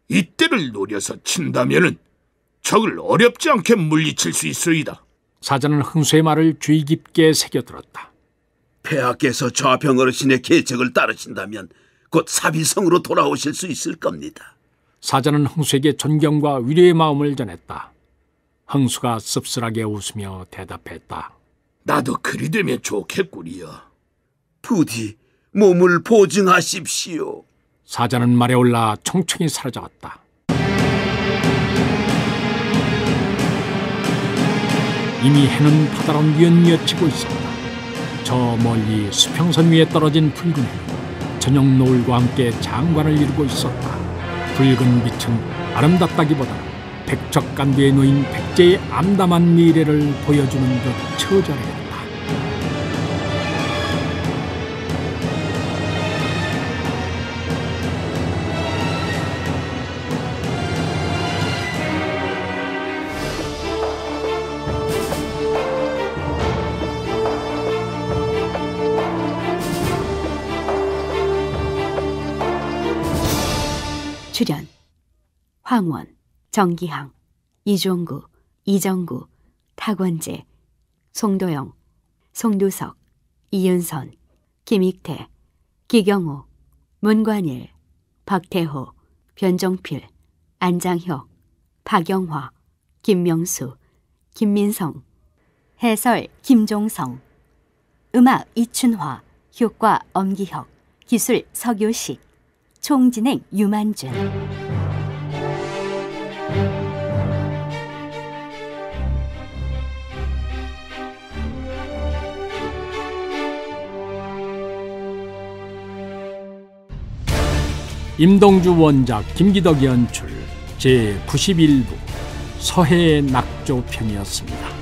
이때를 노려서 친다면은 적을 어렵지 않게 물리칠 수 있소이다. 사자는 흥수의 말을 주의 깊게 새겨들었다. 폐하께서 좌평 어르신의 계책을 따르신다면 곧 사비성으로 돌아오실 수 있을 겁니다. 사자는 흥수에게 존경과 위로의 마음을 전했다. 흥수가 씁쓸하게 웃으며 대답했다. 나도 그리 되면 좋겠구리여. 부디 몸을 보증하십시오. 사자는 말에 올라 총총히 사라졌다. 이미 해는 바다로 뉘엿뉘엿치고 있었다. 저 멀리 수평선 위에 떨어진 붉은 해는 저녁 노을과 함께 장관을 이루고 있었다. 붉은 빛은 아름답다기보다 백척간두에 놓인 백제의 암담한 미래를 보여주는 듯 처절했다. 출연 황원, 정기항, 이종구, 이정구, 탁원재, 송도영, 송두석, 이윤선, 김익태, 기경호, 문관일, 박태호, 변종필, 안장혁, 박영화, 김명수, 김민성. 해설 김종성. 음악 이춘화. 효과 엄기혁. 기술 서교식. 총진행 유만준. 임동주 원작, 김기덕 연출, 제91부 서해의 낙조편이었습니다.